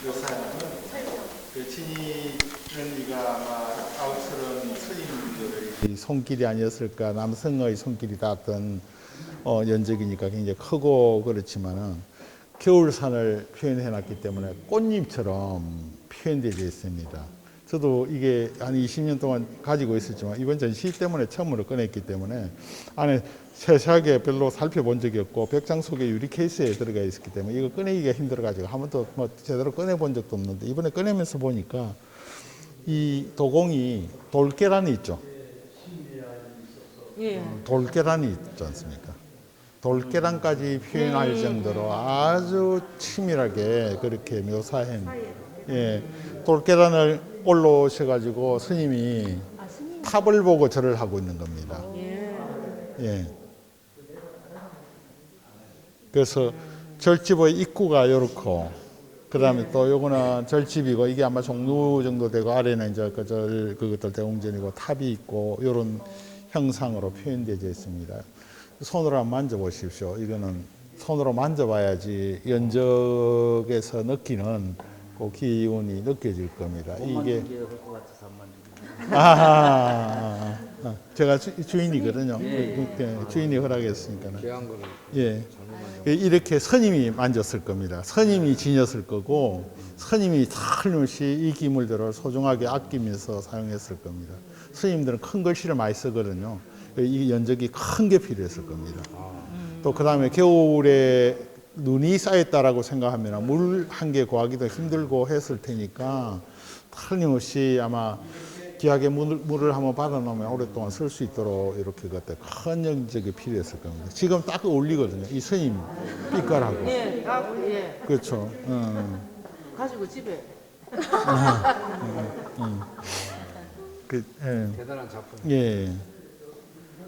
묘사하는 그 진이가 아마 아우스런 스님들의 손길이 아니었을까, 남성의 손길이 닿았던 연적이니까 굉장히 크고 그렇지만은 겨울산을 표현해 놨기 때문에 꽃잎처럼 표현되어 있습니다. 저도 이게 한 20년 동안 가지고 있었지만 이번 전시 때문에 처음으로 꺼냈기 때문에 안에 세세하게 별로 살펴본 적이 없고 벽장 속에 유리 케이스에 들어가 있었기 때문에 이거 꺼내기가 힘들어가지고 한 번도 뭐 제대로 꺼내본 적도 없는데 이번에 꺼내면서 보니까 이 도공이 돌계란이 있죠. 예. 돌계란이 있지 않습니까? 돌계란까지 표현할 정도로 아주 치밀하게 그렇게 묘사한, 예, 돌계란을 올라오셔가지고 스님이 탑을 보고 절을 하고 있는 겁니다. 예. 그래서 절집의 입구가 요렇고, 그 다음에 또 요거는 절집이고, 이게 아마 종루 정도 되고, 아래는 이제 그것들 대웅전이고, 탑이 있고, 요런 형상으로 표현되어 있습니다. 손으로 한번 만져보십시오. 이거는 손으로 만져봐야지 연적에서 느끼는 그 기운이 느껴질 겁니다. 이게 제가 주인이거든요. 주인이 허락했으니까는. 예, 이렇게 스님이 만졌을 겁니다. 스님이 지녔을 거고 스님이 틀림없이 이 기물들을 소중하게 아끼면서 사용했을 겁니다. 스님들은 큰 글씨를 많이 쓰거든요. 이 연적이 큰 게 필요했을 겁니다. 또 그 다음에 겨울에 눈이 쌓였다라고 생각하면 물 한 개 구하기도 힘들고 했을 테니까 틀림없이 아마 귀하게 물을 한번 받아놓으면 오랫동안 쓸 수 있도록 이렇게 그때 큰 연적이 필요했을 겁니다. 지금 딱 어울리거든요. 이 스님 빛깔하고. 예. 예. 그렇죠. 가지고 집에. 대단한 작품. 예.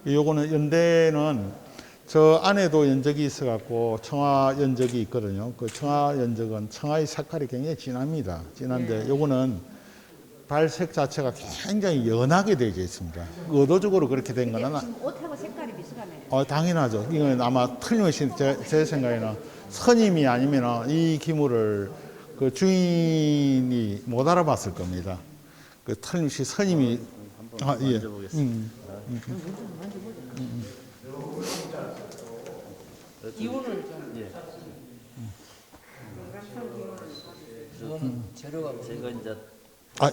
요거는 연대는 저 안에도 연적이 있어갖고 청아 연적이 있거든요. 그 청아 연적은 청아의 색깔이 굉장히 진합니다. 진한데 요거는 발색 자체가 굉장히 연하게 되어 있습니다. 의도적으로 그렇게 된 거는 지금 옷하고 색깔이 비슷하네요. 당연하죠. 이건 아마 틀림없이 제 생각에는 스님이 아니면 이 기물을 그 주인이 못 알아봤을 겁니다. 그 틀림없이 스님이 예. 기운을 좀. 이거는 재료가 제가 이제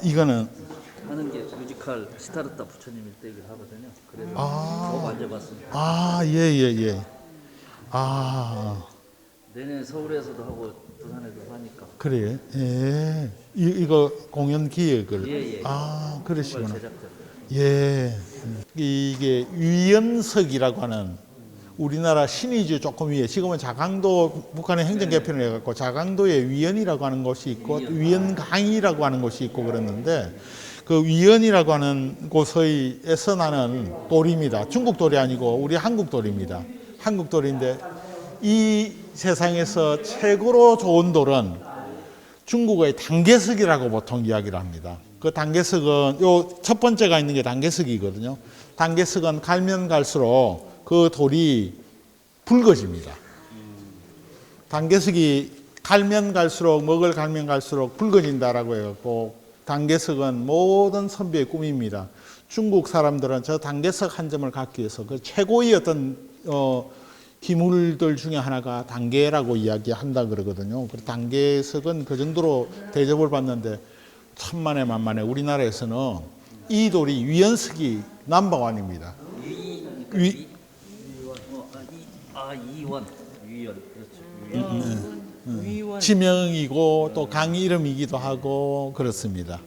이거는 하는 게 뮤지컬 시타르타 부처님일 때 얘기를 하거든요. 그래서 꼭 앉아봤습니다. 예. 내년 서울에서도 하고 부산에도 하니까. 그래요? 예. 이거 공연 기획을. 예. 그러시구나. 제작자. 예. 이게 위연석이라고 하는 우리나라 신의주 조금 위에, 지금은 자강도 북한의 행정개편을 해갖고 자강도에 위연이라고 하는 곳이 있고 위연강이라고 하는 곳이 있고 그랬는데 그 위연이라고 하는 곳에서 나는 돌입니다. 중국 돌이 아니고 우리 한국 돌입니다. 한국 돌인데 이 세상에서 최고로 좋은 돌은 중국의 단계석이라고 보통 이야기를 합니다. 그 단계석은 요 첫 번째가 있는 게 단계석이거든요. 단계석은 갈면 갈수록 그 돌이 붉어집니다. 단계석이 갈면 갈수록 먹을 갈면 갈수록 붉어진다라고 해갖고 단계석은 모든 선비의 꿈입니다. 중국 사람들은 저 단계석 한 점을 갖기 위해서 그 최고의 어떤 기물들 중에 하나가 단계라고 이야기한다 그러거든요. 그 단계석은 그 정도로 대접을 받는데 천만에 만만에 우리나라에서는 이 돌이 위연석이 넘버원입니다. 이원. 그렇죠. 위원. 지명이고 또 강 이름이기도 하고 그렇습니다.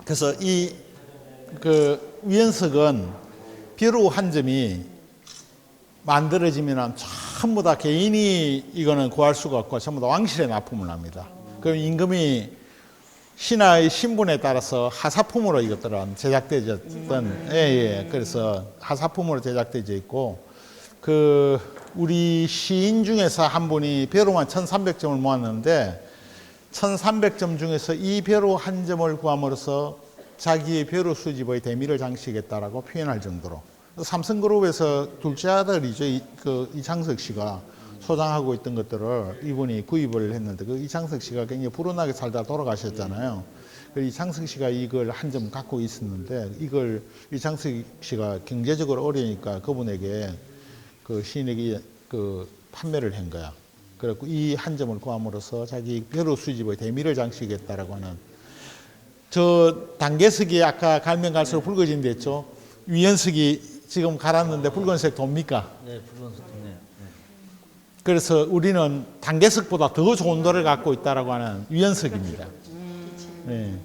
그래서 이 그 위연석은 벼루 한 점이 만들어지면 전부 다 개인이 이거는 구할 수가 없고 전부 다 왕실에 납품을 합니다. 그럼 임금이 신하의 신분에 따라서 하사품으로 이것들은 제작되었던, 그래서 하사품으로 제작되어 있고, 그, 우리 시인 중에서 한 분이 벼루만 1300점을 모았는데, 1300점 중에서 이 벼루 한 점을 구함으로써 자기의 벼루 수집의 대미를 장식했다라고 표현할 정도로. 삼성그룹에서 둘째 아들이죠. 이창석 씨가 소장하고 있던 것들을 이분이 구입을 했는데 그 이창석 씨가 굉장히 불운하게 살다 돌아가셨잖아요. 이창석 씨가 이걸 한 점 갖고 있었는데 이걸 이창석 씨가 경제적으로 어려우니까 그분에게 그 시인에게 그 판매를 한 거야. 그래갖고 이 한 점을 구함으로써 자기 벼루 수집의 대미를 장식했다라고 하는 저 단계석이 아까 갈면 갈수록 붉어진다 했죠. 위연석이 지금 갈았는데 붉은색 돕니까? 네, 붉은색 좋네요. 네. 그래서 우리는 단계석보다 더 좋은 돌을 갖고 있다라고 하는 위연석입니다. 네.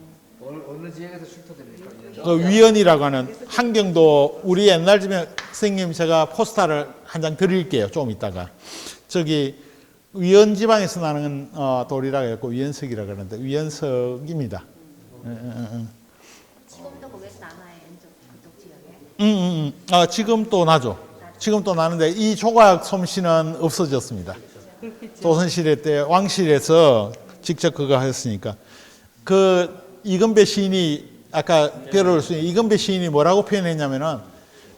어느 지역에서 출토됩니까? 그 위연이라고 하는 한경도 우리 옛날 집에 선생님 제가 포스터를 한 장 드릴게요. 좀 이따가 저기 위연 지방에서 나는 돌이라고 해서 위연석이라고 하는데 위연석입니다. 지금도 거기서 나나요? 그쪽 지역에? 지금 또 나죠. 지금 또 나는데 이 조각 솜씨는 없어졌습니다. 조선시대 때 왕실에서 직접 그거 했으니까 그 이건배 시인이 아까 벼를 쓰니 이건배 시인이 뭐라고 표현했냐면은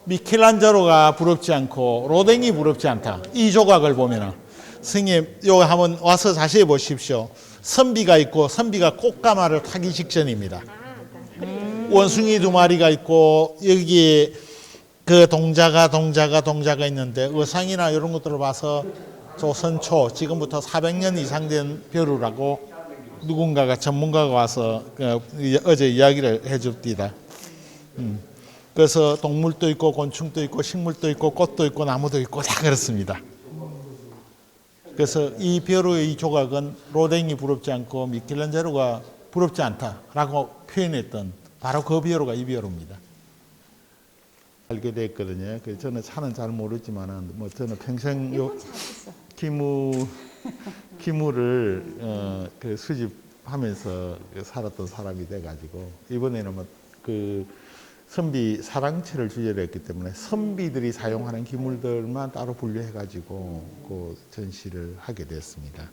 미켈란젤로가 부럽지 않고 로댕이 부럽지 않다. 이 조각을 보면은 선생님 요거 한번 와서 자세히 보십시오. 선비가 있고 선비가 꽃가마를 타기 직전입니다. 원숭이 두 마리가 있고 여기 그 동자가 있는데 의상이나 이런 것들을 봐서 조선 초 지금부터 400년 이상 된 벼루라고 누군가가 전문가가 와서 어제 이야기를 해줍니다. 그래서 동물도 있고 곤충도 있고 식물도 있고 꽃도 있고 나무도 있고 다 그렇습니다. 그래서 이 벼루의 이 조각은 로댕이 부럽지 않고 미켈란젤로가 부럽지 않다라고 표현했던 바로 그 벼루가 이 벼루입니다. 알게 됐거든요. 저는 차는 잘 모르지만은 뭐 저는 평생 요 기물을 그 수집하면서 살았던 사람이 돼가지고 이번에는 뭐 그 선비 사랑채를 주제로 했기 때문에 선비들이 사용하는 기물들만 따로 분류해가지고 그 전시를 하게 됐습니다.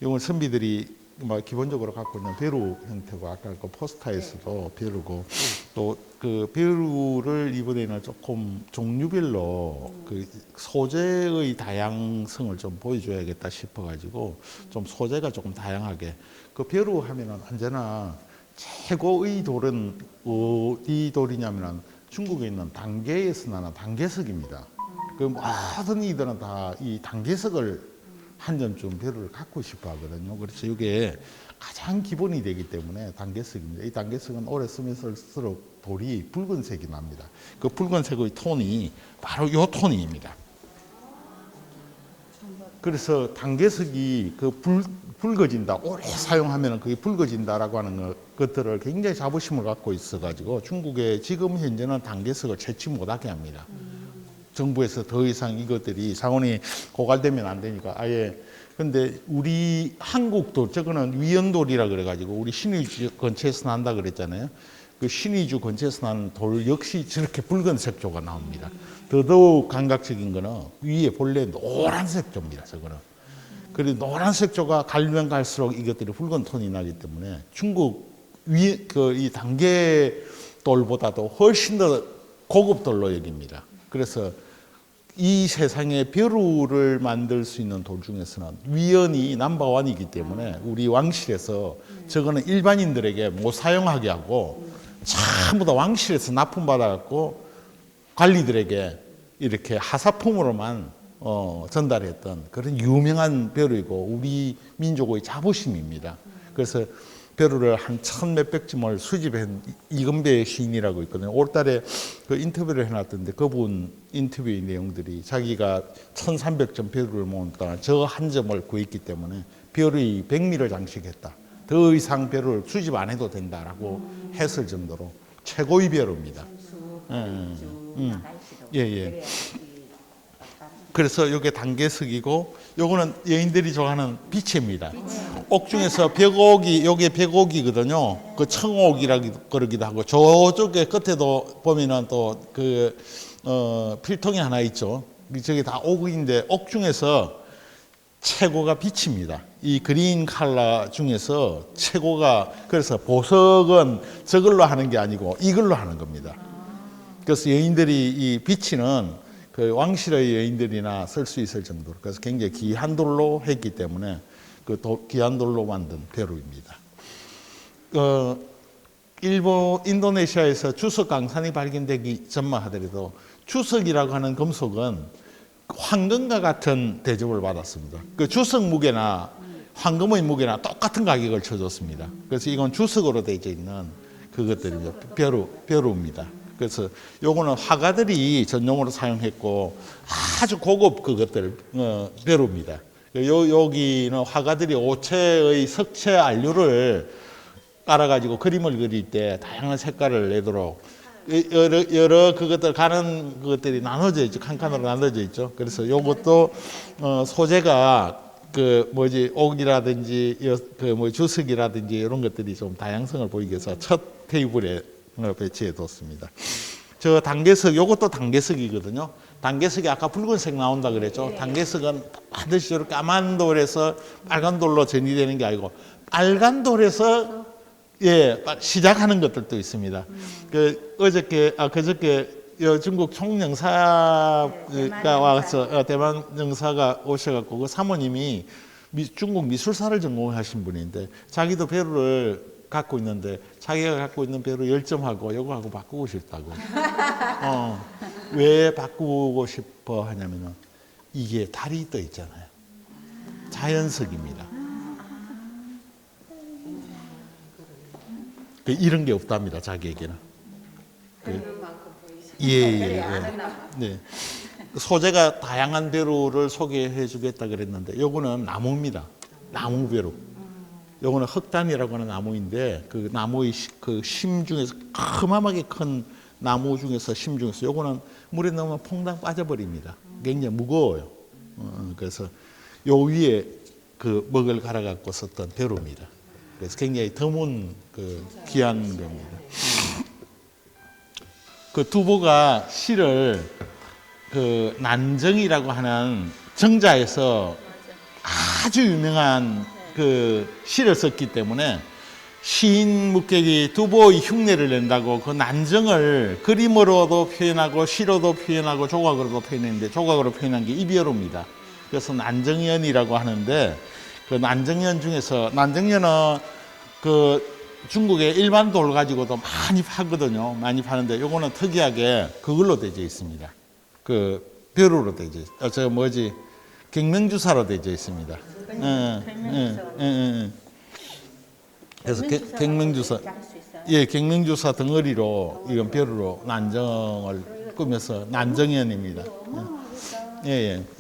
이건 선비들이 뭐 기본적으로 갖고 있는 벼루 형태고 아까 그 포스터에서도 벼루고 또 그 벼루를 이번에는 조금 종류별로 그 소재의 다양성을 좀 보여줘야겠다 싶어가지고 좀 소재가 조금 다양하게 그 벼루 하면은 언제나 최고의 돌은 어디 돌이냐면은 중국에 있는 단계에서 나는 단계석입니다. 그 모든 이들은 다 이 단계석을 한 점쯤 벼루를 갖고 싶어 하거든요. 그래서 이게 가장 기본이 되기 때문에 단계석입니다. 이 단계석은 오래 쓰면 쓸수록 돌이 붉은색이 납니다. 그 붉은색의 톤이 바로 이 톤입니다. 그래서 단계석이 그 붉어진다, 오래 사용하면 그게 붉어진다라고 하는 것들을 굉장히 자부심을 갖고 있어가지고 중국에 지금 현재는 단계석을 채취 못하게 합니다. 정부에서 더 이상 이것들이 상온이 고갈되면 안 되니까 아예. 근데 우리 한국도 저거는 위연돌이라 그래가지고 우리 신의주 근처에서 난다 그랬잖아요. 그 신의주 근처에서 나는 돌 역시 저렇게 붉은색 조가 나옵니다. 더더욱 감각적인 거는 위에 본래 노란색 조입니다. 저거는. 그리고 노란색 조가 갈면 갈수록 이것들이 붉은 톤이 나기 때문에 중국 이 단계 돌보다도 훨씬 더 고급 돌로 여깁니다. 그래서 이 세상에 벼루를 만들 수 있는 돌 중에서는 위연이 넘버원이기 때문에 우리 왕실에서 저거는 일반인들에게 못 사용하게 하고 전부 다 왕실에서 납품받아갖고 관리들에게 이렇게 하사품으로만 전달했던 그런 유명한 벼루이고 우리 민족의 자부심입니다. 그래서 벼루를 한 1,몇백 점을 수집한 이건배 시인이라고 있거든요. 올달에 그 인터뷰를 해놨던데 그분 인터뷰의 내용들이 자기가 1,300점 벼루를 모았다. 저 한 점을 구했기 때문에 벼루의 백미를 장식했다. 더 이상 벼루를 수집 안 해도 된다라고 했을 정도로 최고의 벼루입니다. 예. 그래서 이게 단계석이고 요거는 여인들이 좋아하는 비치입니다. 옥 중에서 벽옥이 요게 벽옥이거든요. 그 청옥이라고 그러기도 하고 저쪽에 끝에도 보면은 또 그 필통이 하나 있죠. 저게 다 옥인데 옥 중에서 최고가 비치입니다. 이 그린 컬러 중에서 최고가 그래서 보석은 저걸로 하는 게 아니고 이걸로 하는 겁니다. 그래서 여인들이 이 비치는 그 왕실의 여인들이나 쓸 수 있을 정도로 그래서 굉장히 귀한 돌로 했기 때문에 그 귀한 돌로 만든 벼루입니다. 일본 인도네시아에서 주석 강산이 발견되기 전만 하더라도 주석이라고 하는 금속은 황금과 같은 대접을 받았습니다. 그 주석 무게나 황금의 무게나 똑같은 가격을 쳐줬습니다. 그래서 이건 주석으로 되어 있는 그것들이죠. 벼루입니다. 그래서 요거는 화가들이 전용으로 사용했고 아주 고급 그것들 벼루입니다. 여기는 화가들이 오체의 석체 안료를 깔아가지고 그림을 그릴 때 다양한 색깔을 내도록 여러 그것들 가는 것들이 나눠져 있죠. 칸칸으로 나눠져 있죠. 그래서 요것도 소재가 그 뭐지 옥이라든지 그 주석이라든지 이런 것들이 좀 다양성을 보이기 위해서 첫 테이블에 배치해 뒀습니다. 저 단계석 요것도 단계석이거든요. 단계석이 아까 붉은색 나온다 그랬죠. 단계석은 반드시 저렇게 까만 돌에서 빨간 돌로 전이되는 게 아니고 빨간 돌에서 시작하는 것들도 있습니다. 그 그저께 중국 총영사가 와서 대만 영사가 오셔갖고 그 사모님이 중국 미술사를 전공하신 분인데 자기도 벼루를 갖고 있는데 자기가 갖고 있는 벼루 10점하고 요거하고 바꾸고 싶다고. 왜 바꾸고 싶어 하냐면은 이게 달이 떠 있잖아요. 자연석입니다. 이런 게 없답니다. 자기에게는. 네. 소재가 다양한 벼루를 소개해 주겠다 그랬는데 요거는 나무입니다. 나무 벼루. 요거는 흑단이라고 하는 나무인데 그 나무의 그 심 중에서 어마어마하게 큰 나무 중에서 심 중에서 요거는 물에 넣으면 퐁당 빠져버립니다. 굉장히 무거워요. 그래서 요 위에 그 먹을 갈아갖고 썼던 벼루입니다. 그래서 굉장히 드문 그 귀한 겁니다. 그 두보가 시를 그 난정이라고 하는 정자에서 아주 유명한 그 시를 썼기 때문에 시인 묵객이 두보의 흉내를 낸다고 그 난정을 그림으로도 표현하고 시로도 표현하고 조각으로도 표현했는데 조각으로 표현한 게 이벼루입니다. 그래서 난정연이라고 하는데 그 난정연 중에서 난정연은 그 중국의 일반 돌 가지고도 많이 파거든요. 많이 파는데 요거는 특이하게 그걸로 되어 있습니다. 그 벼루로 되어 있어요. 저 뭐지 갱명주사로 되어 있습니다. 그래서 갱명주사, 갱명주사 덩어리로 이건 벼루로 난정을 꾸며서 난정연입니다.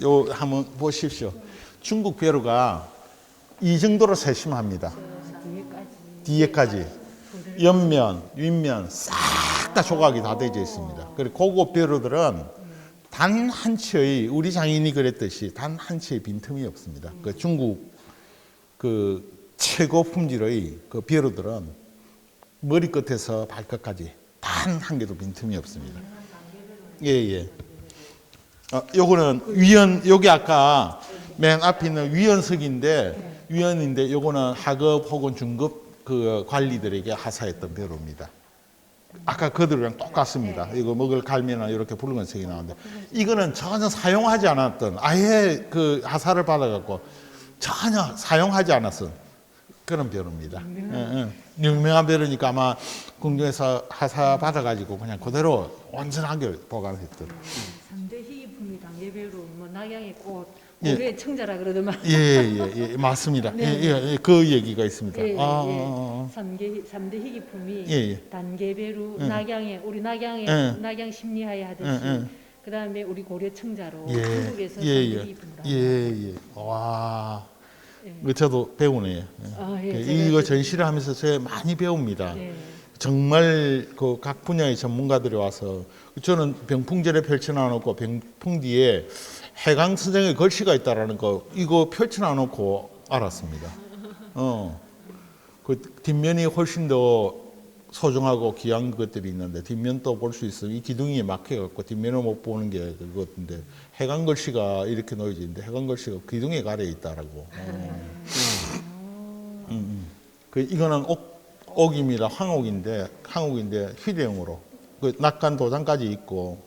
요 한번 보십시오. 중국 벼루가 이 정도로 세심합니다. 뒤에까지 옆면, 윗면 싹 다 조각이 다 되어 있습니다. 그리고 고급 벼루들은 단 한 치의 우리 장인이 그랬듯이 단 한 치의 빈틈이 없습니다. 그 중국 그 최고 품질의 그 벼루들은 머리끝에서 발끝까지 단 한 개도 빈틈이 없습니다. 요거는 여기 아까 맨 앞에 있는 위원인데 요거는 하급 혹은 중급 그 관리들에게 하사했던 벼루입니다. 아까 그들이랑 똑같습니다. 이거 먹을 갈면은 이렇게 붉은색이 나오는데 이거는 전혀 사용하지 않았던 아예 그 하사를 받아갖고 전혀 사용하지 않았던 그런 벼루입니다. 유명한 벼루니까 아마 궁중에서 하사 받아가지고 그냥 그대로 온전하게 보관했던. 3대 희귀품이 단계별로 뭐 낙양의 꽃, 고려의 청자라 그러더만. 맞습니다. 그 얘기가 있습니다. 3대 희귀품이 단계별로 낙양의 우리 낙양 심리하에 하듯이 그다음에 우리 고려 청자로 한국에서 3대 희귀품을 와. 저도 배우네요. 이거 전시를 하면서 제가 많이 배웁니다. 정말 그 각 분야의 전문가들이 와서 저는 병풍절에 펼쳐놔놓고 병풍 뒤에 해강선생의 글씨가 있다라는 거 이거 펼쳐놔놓고 알았습니다. 그 뒷면이 훨씬 더 소중하고 귀한 것들이 있는데 뒷면도 볼 수 있어요. 이 기둥이 막혀갖고 뒷면을 못 보는 게 그것인데 해강 글씨가 이렇게 놓여져 있는데 해강 글씨가 기둥에 가려 있다라고. 이거는 옥입니다. 황옥인데 휴대용으로 그 낙관 도장까지 있고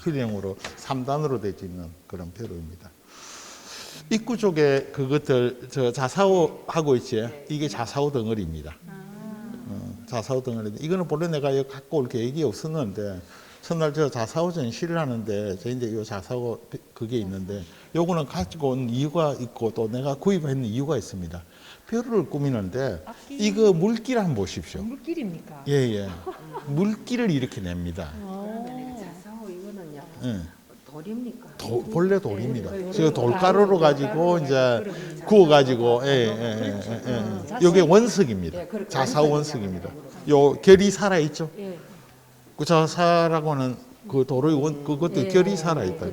휠형으로 3단으로 되어 있는 그런 벼루입니다. 입구 쪽에 그것들 저 자사오 하고 있지. 이게 자사오 덩어리입니다. 자사오 덩어리. 이거는 본래 내가 여기 갖고 올 계획이 없었는데 첫날 저 자사오 전시를 하는데 저 이제 요 자사오 그게 있는데 요거는 가지고 온 이유가 있고 또 내가 구입했는 이유가 있습니다. 벼루를 꾸미는데 이거 물길 한번 보십시오. 물길입니까? 예예. 물길을 이렇게 냅니다. 자사오 이거는요. 예. 돌입니까? 본래 돌입니다. 저 돌가루로 가지고 이제 구워 가지고 이게 원석입니다. 자사오 원석입니다. 요 결이 살아 있죠. 예. 그 자사라고는 그 돌의 그것도 결이 살아 있다.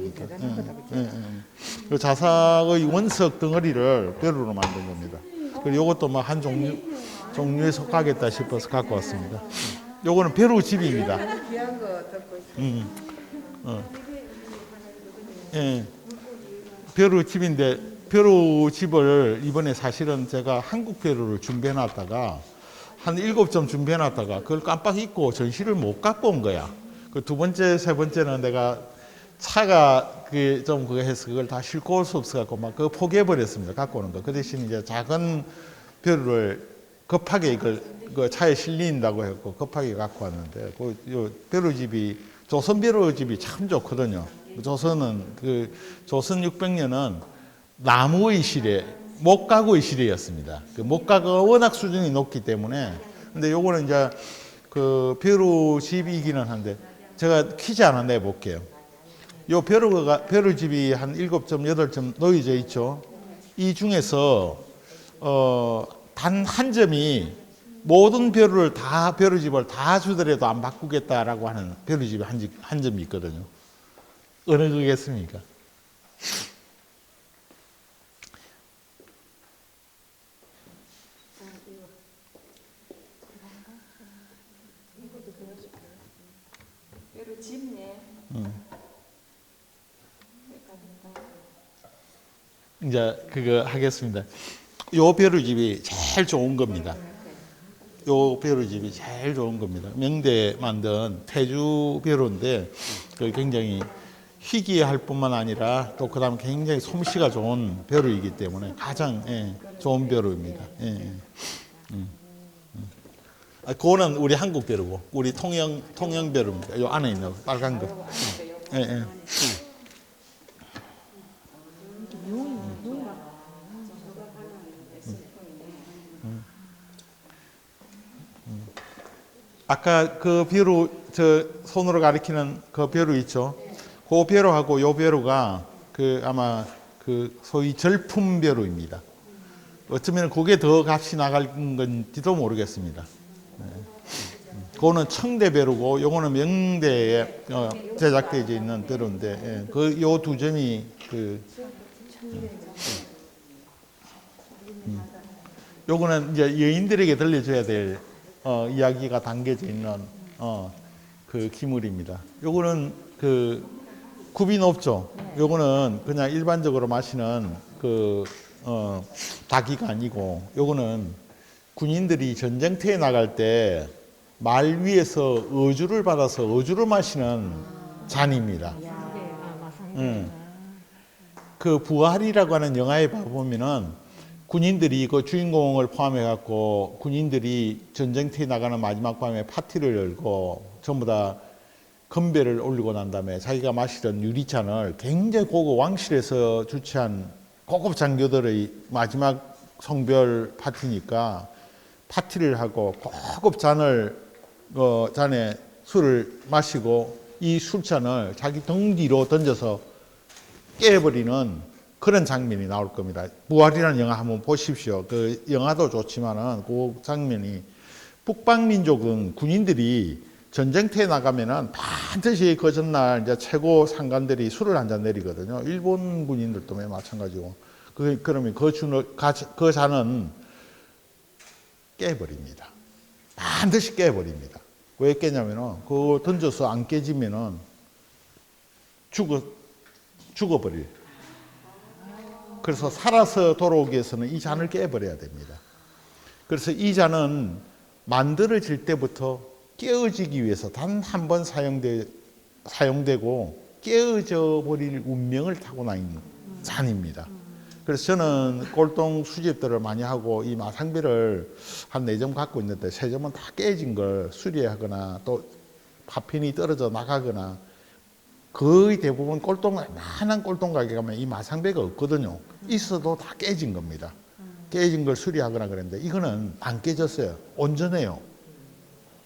그 자사의 원석 덩어리를 벼루로 만든 겁니다. 그리고 이것도 뭐 한 종류에 속하겠다 싶어서 갖고 왔습니다. 요거는 벼루 집입니다. 귀한 거 듣고 있어요. 예. 벼루 집인데 벼루 집을 이번에 사실은 제가 한국 벼루를 준비해 놨다가 한 7점 준비해 놨다가 그걸 깜빡 잊고 전시를 못 갖고 온 거야. 그 두 번째, 세 번째는 내가 차가 좀 그거 해서 그걸 다 싣고 올 수 없어 갖고 막 그거 포기해 버렸습니다. 갖고 오는 거. 그 대신 이제 작은 벼루를 급하게 이걸 그 차에 실린다고 해갖고 급하게 갖고 왔는데 요 벼루집이 조선 벼루집이 참 좋거든요. 조선은 그 조선 600년은 나무의 시대, 목가구의 시대였습니다. 그 목가구가 워낙 수준이 높기 때문에 근데 요거는 이제 그 벼루집이기는 한데 제가 퀴즈 하나 내볼게요. 요 벼루집이 한 7점, 8점 놓여져 있죠. 이 중에서 단 한 점이 모든 벼루집을 다 주더라도 안 바꾸겠다라고 하는 벼루집이 한 점이 있거든요. 어느 거겠습니까? 이제 그거 하겠습니다. 요 벼루집이 제일 좋은 겁니다. 요 벼루집이 제일 좋은 겁니다. 명대에 만든 태주 벼루인데 그 굉장히 희귀할 뿐만 아니라 또 그다음 굉장히 솜씨가 좋은 벼루이기 때문에 가장 좋은 벼루입니다. 그거는 우리 한국 벼루고 우리 통영 벼루입니다. 요 안에 있는 빨간 거. 아까 그 벼루 저 손으로 가리키는 그 벼루 있죠. 그 벼루하고 요 벼루가 그 아마 그 소위 절품 벼루입니다. 어쩌면 그게 더 값이 나갈 건지도 모르겠습니다. 그거는 청대 벼루고 요거는 명대에 제작되어 있는 벼루인데 그 요 두 점이 요거는 이제 여인들에게 들려줘야 될 이야기가 담겨져 있는 그 기물입니다. 요거는 그 굽이 높죠. 요거는 그냥 일반적으로 마시는 그 닭이가 아니고 요거는 군인들이 전쟁터에 나갈 때 말 위에서 어주를 받아서 어주를 마시는 잔입니다. 그 부활이라고 하는 영화에 보면은 군인들이 그 주인공을 포함해 갖고 군인들이 전쟁터에 나가는 마지막 밤에 파티를 열고 전부 다 건배를 올리고 난 다음에 자기가 마시던 유리잔을 굉장히 고급 왕실에서 주최한 고급 장교들의 마지막 성별 파티니까 파티를 하고 고급 잔에 술을 마시고 이 술잔을 자기 등 뒤로 던져서 깨버리는 그런 장면이 나올 겁니다. 부활이라는 영화 한번 보십시오. 그 영화도 좋지만은 그 장면이 북방민족은 군인들이 전쟁터에 나가면은 반드시 그 전날 이제 최고 상관들이 술을 한 잔 내리거든요. 일본 군인들도 마찬가지고. 그러면 그 잔은 깨버립니다. 반드시 깨버립니다. 왜 깨냐면은 그거 던져서 안 깨지면은 죽어버릴. 그래서 살아서 돌아오기 위해서는 이 잔을 깨버려야 됩니다. 그래서 이 잔은 만들어질 때부터 깨어지기 위해서 단 한 번 사용되고 깨어져 버릴 운명을 타고나 있는 잔입니다. 그래서 저는 꼴동 수집들을 많이 하고 이 마상배를 한 4점 갖고 있는데 3점은 다 깨진 걸 수리하거나 또 파편이 떨어져 나가거나 거의 대부분 많은 꼴동 가게 가면 이 마상배가 없거든요. 있어도 다 깨진 겁니다. 깨진 걸 수리하거나 그랬는데 이거는 안 깨졌어요. 온전해요.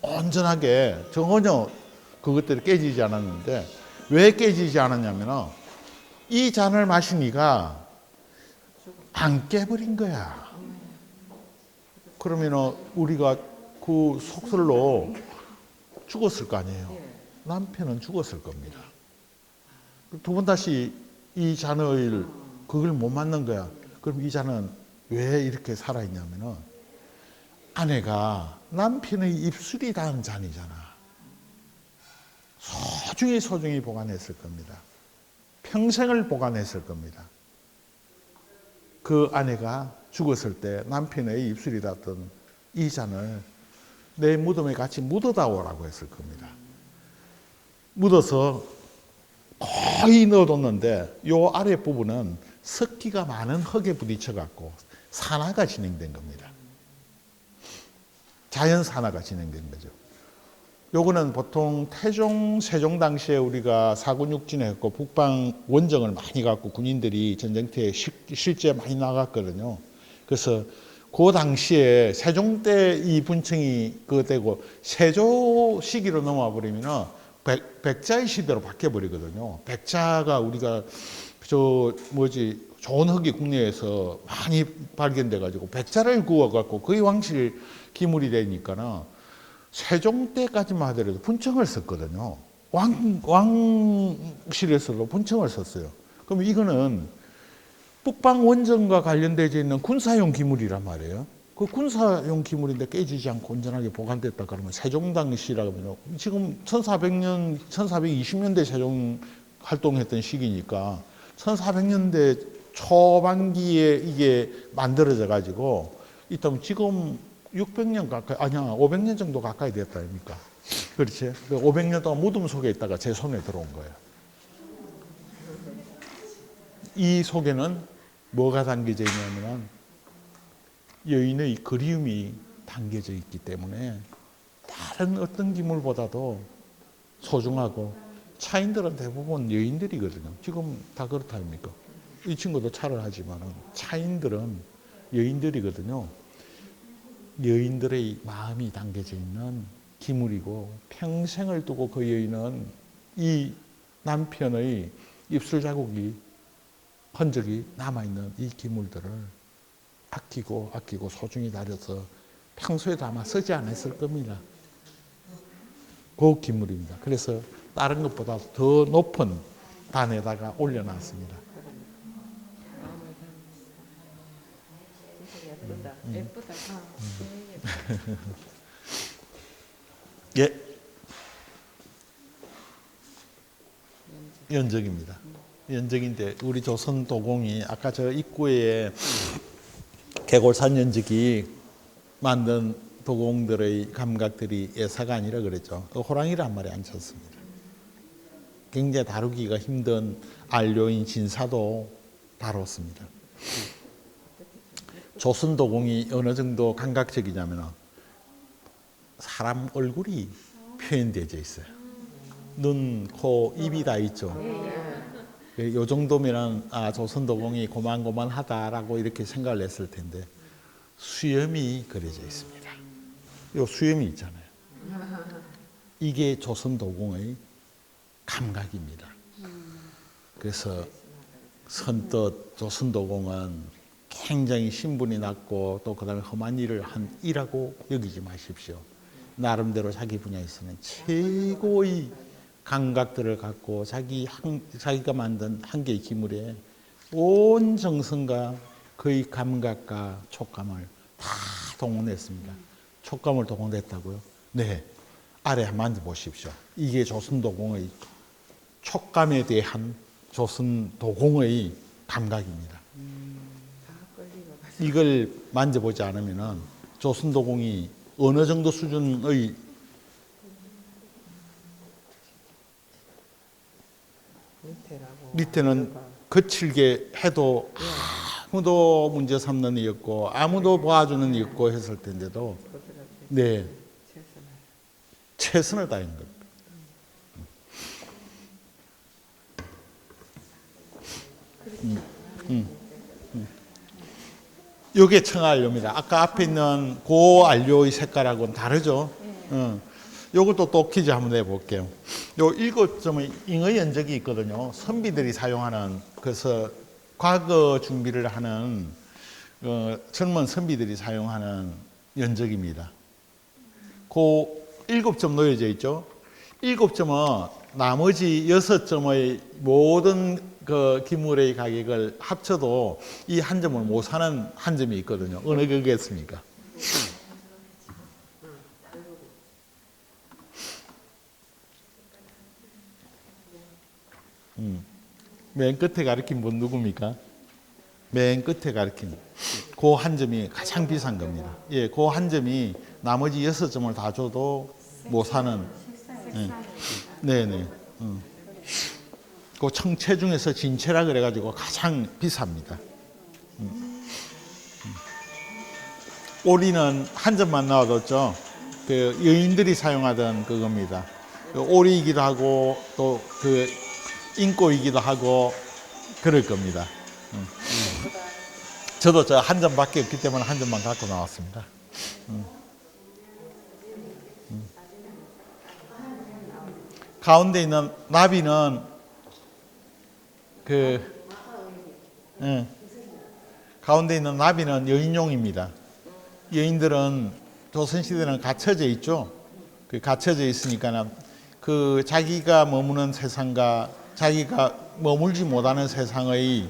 온전하게 전혀 그것들이 깨지지 않았는데 왜 깨지지 않았냐면 이 잔을 마시니까 안 깨버린 거야. 그러면 우리가 그 속설로 죽었을 거 아니에요. 남편은 죽었을 겁니다. 두 번 다시 이 잔을 그걸 못 맞는 거야. 그럼 이 잔은 왜 이렇게 살아있냐면은 아내가 남편의 입술이 닿은 잔이잖아. 소중히 보관했을 겁니다. 평생을 보관했을 겁니다. 그 아내가 죽었을 때 남편의 입술이 닿던 이 잔을 내 무덤에 같이 묻어다 오라고 했을 겁니다. 묻어서 거의 넣어뒀는데 요 아랫부분은 습기가 많은 흙에 부딪혀갖고 산화가 진행된 겁니다. 자연 산화가 진행된 거죠. 요거는 보통 태종, 세종 당시에 우리가 사군육진했고 북방 원정을 많이 갖고 군인들이 전쟁터에 실제 많이 나갔거든요. 그래서 그 당시에 세종 때 이 분청이 되고 세조 시기로 넘어와 버리면 백자의 시대로 바뀌어 버리거든요. 백자가 우리가 좋은 흙이 국내에서 많이 발견돼 가지고 백자를 구워 갖고 거의 왕실 기물이 되니까는 세종 때까지만 하더라도 분청을 썼거든요. 왕실에서도 분청을 썼어요. 그럼 이거는 북방 원정과 관련되어 있는 군사용 기물이란 말이에요. 그 군사용 기물인데 깨지지 않고 온전하게 보관됐다 그러면 세종 당시라고 하면 지금 1400년, 1420년대 세종 활동했던 시기니까 1400년대 초반기에 이게 만들어져 가지고 있다면 지금 600년 가까이, 아니야, 500년 정도 가까이 됐다 아닙니까? 그렇지? 500년 동안 무덤 속에 있다가 제 손에 들어온 거예요. 이 속에는 뭐가 담겨져 있냐면 여인의 그리움이 담겨져 있기 때문에 다른 어떤 기물보다도 소중하고 차인들은 대부분 여인들이거든요. 지금 다 그렇다 아닙니까? 이 친구도 차를 하지만 차인들은 여인들이거든요. 여인들의 마음이 담겨져 있는 기물이고 평생을 두고 그 여인은 이 남편의 입술 자국이 흔적이 남아있는 이 기물들을 아끼고 소중히 다려서 평소에도 아마 쓰지 않았을 겁니다. 그 기물입니다. 그래서 다른 것보다 더 높은 단에다가 올려놨습니다. 예쁘다. 예. 연적입니다. 연적인데 우리 조선 도공이 아까 저 입구에 개골산 연적이 만든 도공들의 감각들이 예사가 아니라 그랬죠. 호랑이를 한 마리 앉혔습니다. 굉장히 다루기가 힘든 안료인 진사도 다뤘습니다. 조선 도공이 어느 정도 감각적이냐면 사람 얼굴이 표현되어 있어요. 눈, 코, 입이 다 있죠. 요 정도면 조선 도공이 고만고만하다라고 이렇게 생각을 했을 텐데 수염이 그려져 있습니다. 요 수염이 있잖아요. 이게 조선 도공의 감각입니다. 그래서 선뜻 조선 도공은 굉장히 신분이 낮고 또 그다음에 험한 일을 한 일하고 여기지 마십시오. 나름대로 자기 분야에서는 최고의 감각들을 갖고 자기가 만든 한 개의 기물에 온 정성과 그의 감각과 촉감을 다 동원했습니다. 촉감을 동원했다고요? 네. 아래 한번 만져보십시오. 이게 조선도공의 촉감에 대한 조선도공의 감각입니다. 이걸 만져보지 않으면 조선도공이 어느 정도 수준의 밑에는 거칠게 해도 아무도 문제 삼는 이었고 아무도 봐주는 이었고 했을 텐데도 네 최선을 다한 겁니다. 이게 청아알료입니다. 아까 앞에 있는 고알료의 색깔하고는 다르죠. 요것도 또 퀴즈 한번 내볼게요. 요 7점의 잉의 연적이 있거든요. 선비들이 사용하는, 그래서 과거 준비를 하는 젊은 선비들이 사용하는 연적입니다. 그 7점 놓여져 있죠. 7점은 나머지 6점의 모든 그 기물의 가격을 합쳐도 이 한 점을 못 사는 한 점이 있거든요. 어느 거겠습니까? 맨 끝에 가리킨 분 누굽니까? 맨 끝에 가리킨 그 한 점이 가장 비싼 겁니다. 예, 그 한 점이 나머지 6점을 다 줘도 못 사는. 예. 네네. 그 청채 중에서 진채라 그래가지고 가장 비쌉니다. 오리는 한 점만 나와뒀죠. 그 여인들이 사용하던 그겁니다. 그 오리이기도 하고 또 그 인꼬이기도 하고 그럴 겁니다. 저도 저 한 점밖에 없기 때문에 한 점만 갖고 나왔습니다. 가운데 있는 나비는 가운데 있는 나비는 여인용입니다. 여인들은 조선시대는 갇혀져 있죠. 그 갇혀져 있으니까 그 자기가 머무는 세상과 자기가 머물지 못하는 세상의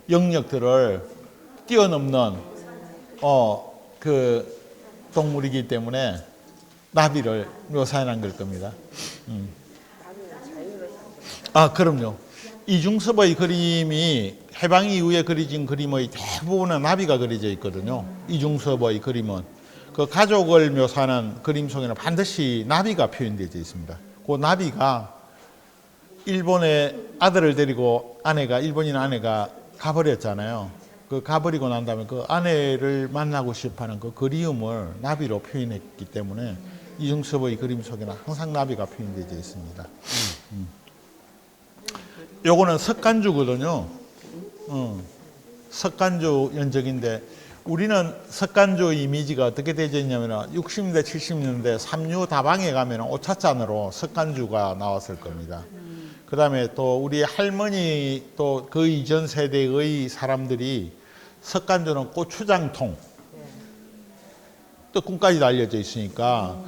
영역들을 뛰어넘는 그 동물이기 때문에 나비를 묘사해 놓은 걸 겁니다. 아, 그럼요. 이중섭의 그림이 해방 이후에 그려진 그림의 대부분은 나비가 그려져 있거든요. 이중섭의 그림은 그 가족을 묘사하는 그림 속에는 반드시 나비가 표현되어 있습니다. 그 나비가 일본의 아들을 데리고 일본인 아내가 가버렸잖아요. 그 가버리고 난 다음에 그 아내를 만나고 싶어하는 그 그리움을 나비로 표현했기 때문에 이중섭의 그림 속에는 항상 나비가 표현되어 있습니다. 요거는 석간주거든요. 석간주 연적인데 우리는 석간주 이미지가 어떻게 되어 있냐면 60년대, 70년대 삼류 다방에 가면 오차잔으로 석간주가 나왔을 겁니다. 그 다음에 또 우리 할머니 또 그 이전 세대의 사람들이 석간주는 고추장통, 떡국까지 알려져 있으니까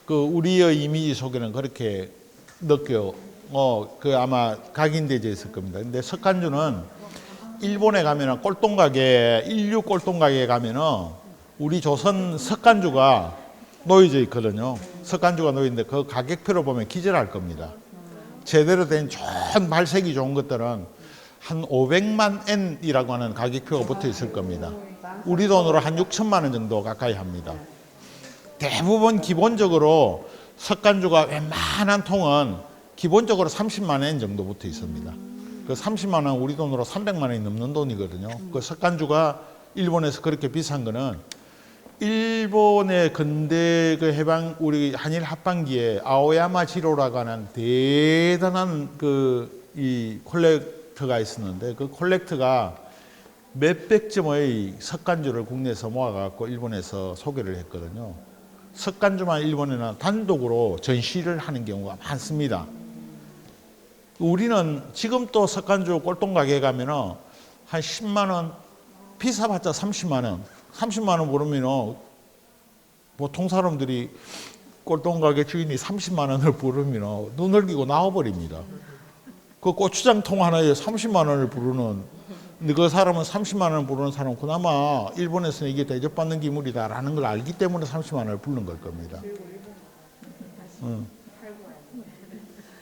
그 우리의 이미지 속에는 그렇게 그 아마 각인되어 있을 겁니다. 근데 석간주는 일본에 가면은 인류 꼴통가게에 가면은 우리 조선 석간주가 놓여져 있거든요. 석간주가 놓여 있는데 그 가격표를 보면 기절할 겁니다. 제대로 된 좋은 발색이 좋은 것들은 한 500만 엔이라고 하는 가격표가 붙어 있을 겁니다. 우리 돈으로 한 6천만 원 정도 가까이 합니다. 대부분 기본적으로 석간주가 웬만한 통은 기본적으로 30만 엔 정도 붙어 있습니다. 그 30만 원 우리 돈으로 300만 원이 넘는 돈이거든요. 그 석간주가 일본에서 그렇게 비싼 거는 일본의 근대 그 해방 우리 한일 합방기에 아오야마 지로라고 하는 대단한 이 콜렉터가 있었는데 그 콜렉터가 몇백 점의 석간주를 국내에서 모아갖고 일본에서 소개를 했거든요. 석간주만 일본에는 단독으로 전시를 하는 경우가 많습니다. 우리는 지금 또 석간주 꼴통가게에 가면은 한 10만 원, 비싸봤자 30만 원, 30만 원 부르면은 보통 사람들이 꼴통가게 주인이 30만 원을 부르면은 눈을 끼고 나와버립니다. 그 고추장통 하나에 30만 원을 부르는, 근데 그 사람은 30만 원을 부르는 사람은 그나마 일본에서는 이게 대접받는 기물이다라는 걸 알기 때문에 30만 원을 부른 걸 겁니다.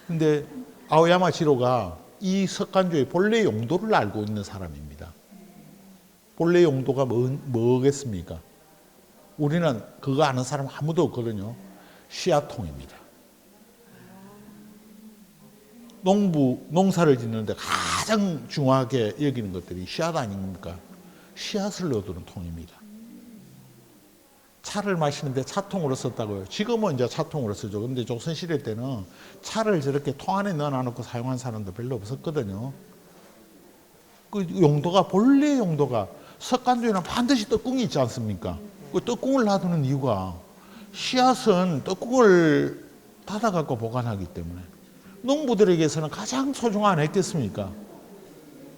근데 아오야마 지로가 이 석간주의 본래 용도를 알고 있는 사람입니다. 본래 용도가 뭐겠습니까? 우리는 그거 아는 사람 아무도 없거든요. 시야통입니다. 농사를 짓는데 가장 중요하게 여기는 것들이 씨앗 아닙니까? 씨앗을 넣어두는 통입니다. 차를 마시는데 차통으로 썼다고요. 지금은 이제 차통으로 쓰죠. 근데 조선시대 때는 차를 저렇게 통 안에 넣어놓고 사용한 사람도 별로 없었거든요. 그 용도가, 본래 용도가, 석간주에는 반드시 떡궁이 있지 않습니까? 그 떡궁을 놔두는 이유가 씨앗은 떡궁을 닫아갖고 보관하기 때문에 농부들에게서는 가장 소중한 했겠습니까?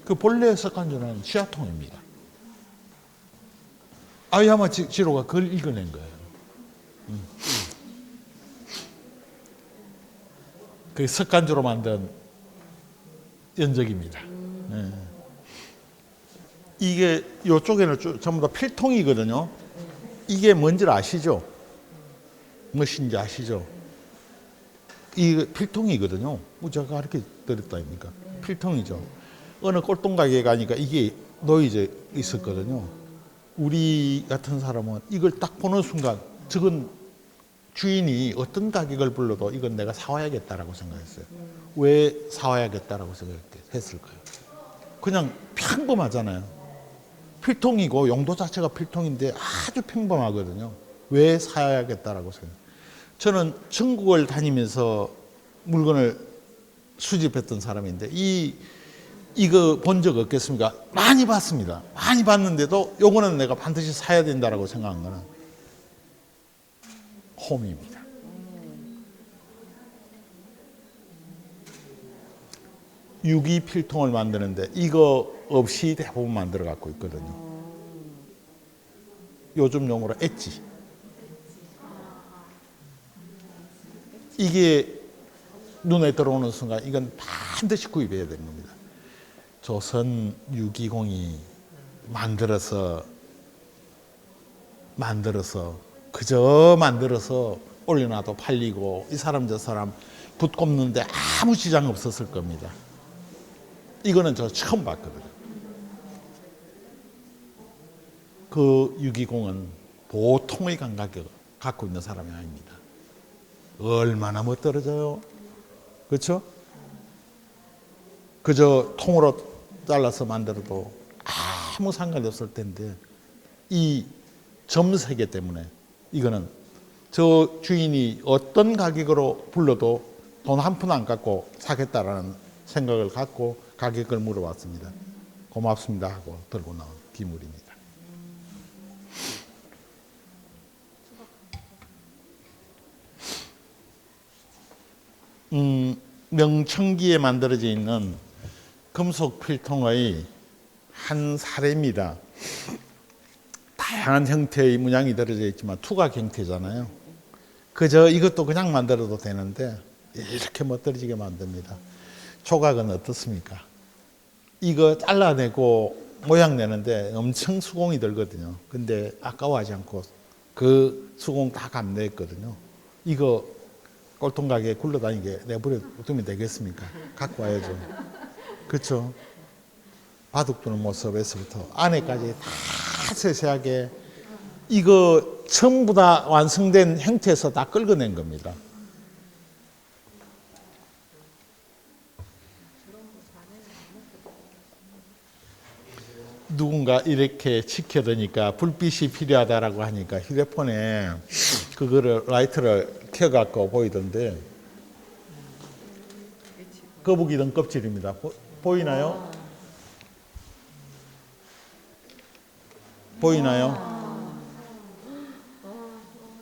그 본래 석간주는 씨앗통입니다. 아야마 지로가 그걸 읽어낸 거예요. 그 석간주로 만든 연적입니다. 네. 이게 이쪽에는 전부 다 필통이거든요. 이게 뭔지 아시죠? 무엇인지 아시죠? 이게 필통이거든요. 제가 이렇게 드렸다 아닙니까? 필통이죠. 어느 꼴통가게에 가니까 이게 놓여져 있었거든요. 우리 같은 사람은 이걸 딱 보는 순간 저건 주인이 어떤 가격을 불러도 이건 내가 사와야겠다라고 생각했어요. 왜 사와야겠다라고 생각했을까요? 그냥 평범하잖아요. 필통이고 용도 자체가 필통인데 아주 평범하거든요. 왜 사야겠다라고 생각해요. 저는 전국을 다니면서 물건을 수집했던 사람인데 이거 본 적 없겠습니까? 많이 봤습니다. 많이 봤는데도 요거는 내가 반드시 사야 된다라고 생각한 거는 홈입니다. 유기 필통을 만드는데 이거 없이 대부분 만들어 갖고 있거든요. 요즘 용어로 엣지. 이게 눈에 들어오는 순간 이건 반드시 구입해야 되는 겁니다. 조선 유기공이 만들어서 그저 만들어서 올려놔도 팔리고 이 사람 저 사람 붓 꼽는데 아무 지장 없었을 겁니다. 이거는 저 처음 봤거든요. 그 유기공은 보통의 감각을 갖고 있는 사람이 아닙니다. 얼마나 못 떨어져요. 그렇죠? 그저 통으로 잘라서 만들어도 아무 상관이 없을 텐데 이 점세계 때문에 이거는 저 주인이 어떤 가격으로 불러도 돈 한 푼 안 갖고 사겠다라는 생각을 갖고 가격을 물어봤습니다. 고맙습니다 하고 들고 나온 기물입니다. 명청기에 만들어져 있는 금속 필통의 한 사례입니다. 다양한 형태의 문양이 들어져 있지만 투각 형태잖아요. 그저 이것도 그냥 만들어도 되는데 이렇게 멋들어지게 만듭니다. 조각은 어떻습니까? 이거 잘라내고 모양 내는데 엄청 수공이 들거든요. 근데 아까워하지 않고 그 수공 다 감내했거든요. 이거 꼴통 가게에 굴러다니게 내버려 두면 되겠습니까? 갖고 와야죠. 그렇죠? 바둑 두는 모습에서부터 안에까지 다 세세하게 이거 전부 다 완성된 형태에서 다 긁어낸 겁니다. 누군가 이렇게 지켜드니까 불빛이 필요하다라고 하니까 휴대폰에 그거를 라이트를 켜갖고 보이던데 거북이 등 껍질입니다. 보이나요? 보이나요?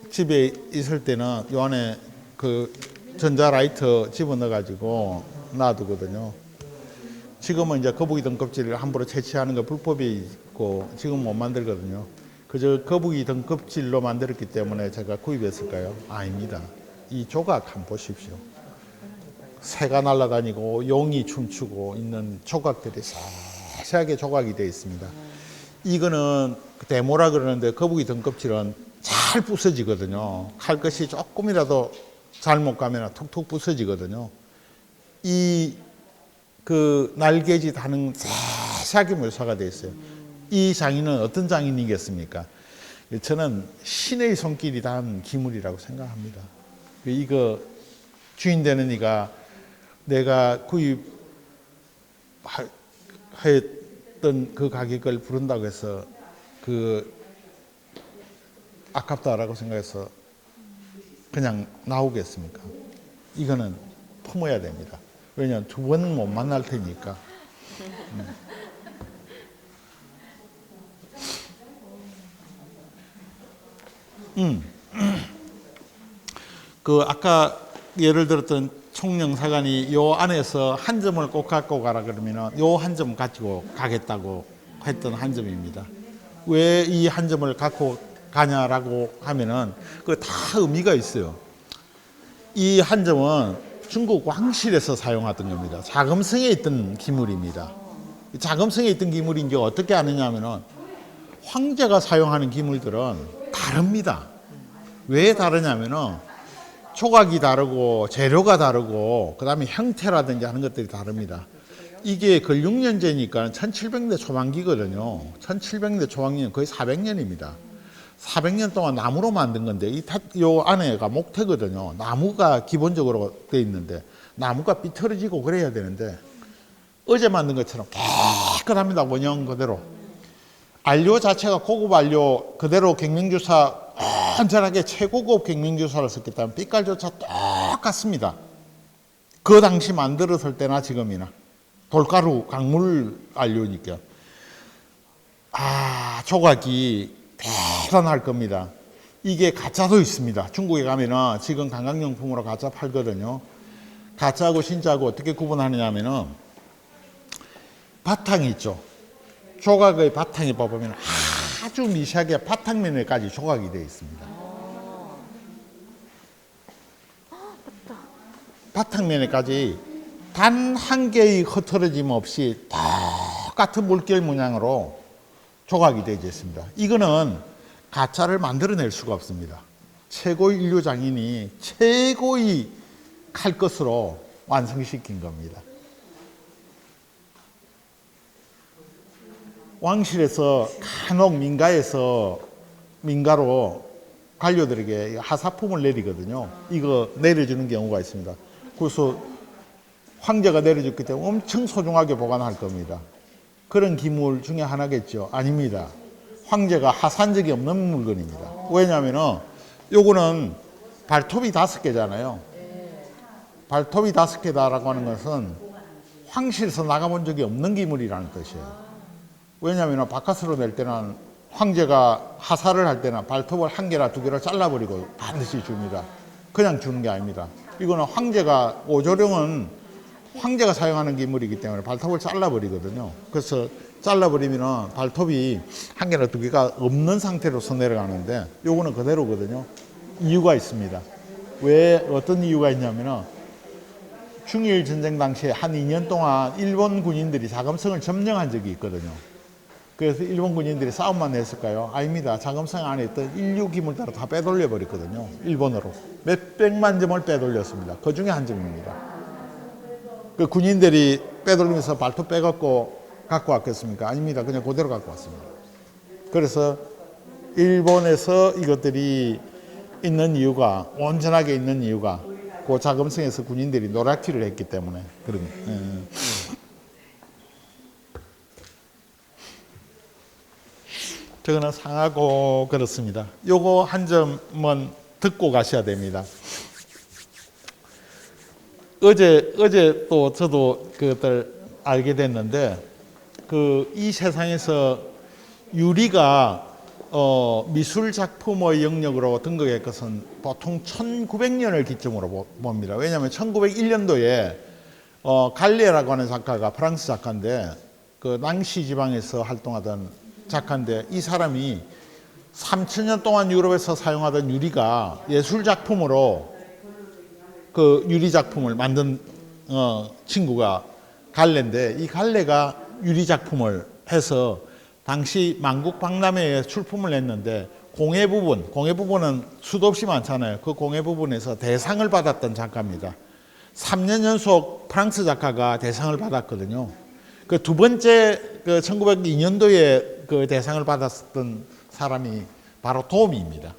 집에 있을 때는 요 안에 그 전자라이트 집어넣어가지고 놔두거든요. 지금은 이제 거북이 등 껍질을 함부로 채취하는 거 불법이 있고 지금 못 만들거든요. 그저 거북이 등 껍질로 만들었기 때문에 제가 구입했을까요? 아닙니다. 이 조각 한번 보십시오. 새가 날아다니고 용이 춤추고 있는 조각들이 세세하게 조각이 되어 있습니다. 이거는 데모라 그러는데 거북이 등 껍질은 잘 부서지거든요. 칼끝이 조금이라도 잘못 가면 툭툭 부서지거든요. 그 날개짓 하는 세세하게 묘사가 되어 있어요. 이 장인은 어떤 장인이겠습니까? 저는 신의 손길이 닿은 기물이라고 생각합니다. 이거 주인 되는 이가 내가 구입했던 그 가격을 부른다고 해서 그 아깝다라고 생각해서 그냥 나오겠습니까? 이거는 품어야 됩니다. 왜냐하면 두 번 못 만날 테니까. 그 아까 예를 들었던 총영사관이 요 안에서 한 점을 꼭 갖고 가라 그러면은 요 한 점 가지고 가겠다고 했던 한 점입니다. 왜 이 한 점을 갖고 가냐라고 하면은 그 다 의미가 있어요. 이 한 점은 중국 왕실에서 사용하던 겁니다. 자금성에 있던 기물입니다. 자금성에 있던 기물이 이제 어떻게 아느냐 하면은 황제가 사용하는 기물들은 다릅니다. 왜 다르냐면은 조각이 다르고 재료가 다르고 그다음에 형태라든지 하는 것들이 다릅니다. 이게 근육년제니까 1700년대 초반기거든요. 1700년대 초반기는 거의 400년입니다. 400년 동안 나무로 만든 건데 요 안에가 목태거든요. 나무가 기본적으로 돼 있는데 나무가 삐뚤어지고 그래야 되는데 어제 만든 것처럼 깨끗합니다. 원형 그대로. 안료 자체가 고급 안료 그대로 갱명주사 완전하게 최고급 갱명주사를 썼기 때문에 빛깔조차 똑같습니다. 그 당시 만들었을 때나 지금이나 돌가루 강물 안료니까 조각이 대단할 겁니다. 이게 가짜도 있습니다. 중국에 가면은 지금 관광용품으로 가짜 팔거든요. 가짜하고 진짜하고 어떻게 구분하느냐 하면은 바탕이 있죠. 조각의 바탕에 보면 아주 미세하게 바탕면에까지 조각이 되어 있습니다. 바탕면에까지 단 한 개의 흐트러짐 없이 똑같은 물결 문양으로 조각이 되어 있습니다. 이거는 가짜를 만들어낼 수가 없습니다. 최고의 인류 장인이 최고의 칼 것으로 완성시킨 겁니다. 왕실에서 간혹 민가로 관료들에게 하사품을 내리거든요. 이거 내려주는 경우가 있습니다. 그래서 황제가 내려줬기 때문에 엄청 소중하게 보관할 겁니다. 그런 기물 중에 하나겠죠? 아닙니다. 황제가 하사한 적이 없는 물건입니다. 왜냐하면 요거는 발톱이 5개잖아요. 발톱이 5개다라고 하는 것은 황실에서 나가본 적이 없는 기물이라는 뜻이에요. 왜냐하면 바깥으로 낼 때는 황제가 하사를 할 때는 발톱을 1개나 2개로 잘라버리고 반드시 줍니다. 그냥 주는 게 아닙니다. 이거는 오조령은 황제가 사용하는 기물이기 때문에 발톱을 잘라버리거든요. 그래서 잘라버리면 발톱이 1개나 2개가 없는 상태로서 내려가는데 요거는 그대로거든요. 이유가 있습니다. 왜 어떤 이유가 있냐면 중일 전쟁 당시에 한 2년 동안 일본 군인들이 자금성을 점령한 적이 있거든요. 그래서 일본 군인들이 싸움만 냈을까요? 아닙니다. 자금성 안에 있던 인류 기물들을 다 빼돌려 버렸거든요. 일본어로. 몇백만 점을 빼돌렸습니다. 그 중에 한 점입니다. 그 군인들이 빼돌리면서 발톱 빼갖고 갖고 왔겠습니까? 아닙니다. 그냥 그대로 갖고 왔습니다. 그래서 일본에서 이것들이 있는 이유가, 온전하게 있는 이유가 그 자금성에서 군인들이 노랗기를 했기 때문에 그런 저거는 상하고 그렇습니다. 요거 한 점은 듣고 가셔야 됩니다. 어제 또 저도 그것들 알게 됐는데 이 세상에서 유리가 미술 작품의 영역으로 등극한 것은 보통 1900년을 기점으로 봅니다. 왜냐하면 1901년도에 갈레라고 하는 작가가 프랑스 작가인데 그 낭시 지방에서 활동하던 작가인데 이 사람이 3000년 동안 유럽에서 사용하던 유리가 예술 작품으로 그 유리 작품을 만든 친구가 갈레인데 이 갈레가 유리 작품을 해서 당시 만국박람회에 출품을 했는데 공예 부분은 수도 없이 많잖아요. 그 공예 부분에서 대상을 받았던 작가입니다. 3년 연속 프랑스 작가가 대상을 받았거든요. 그 두 번째 1902년도에 그 대상을 받았던 사람이 바로 도미입니다.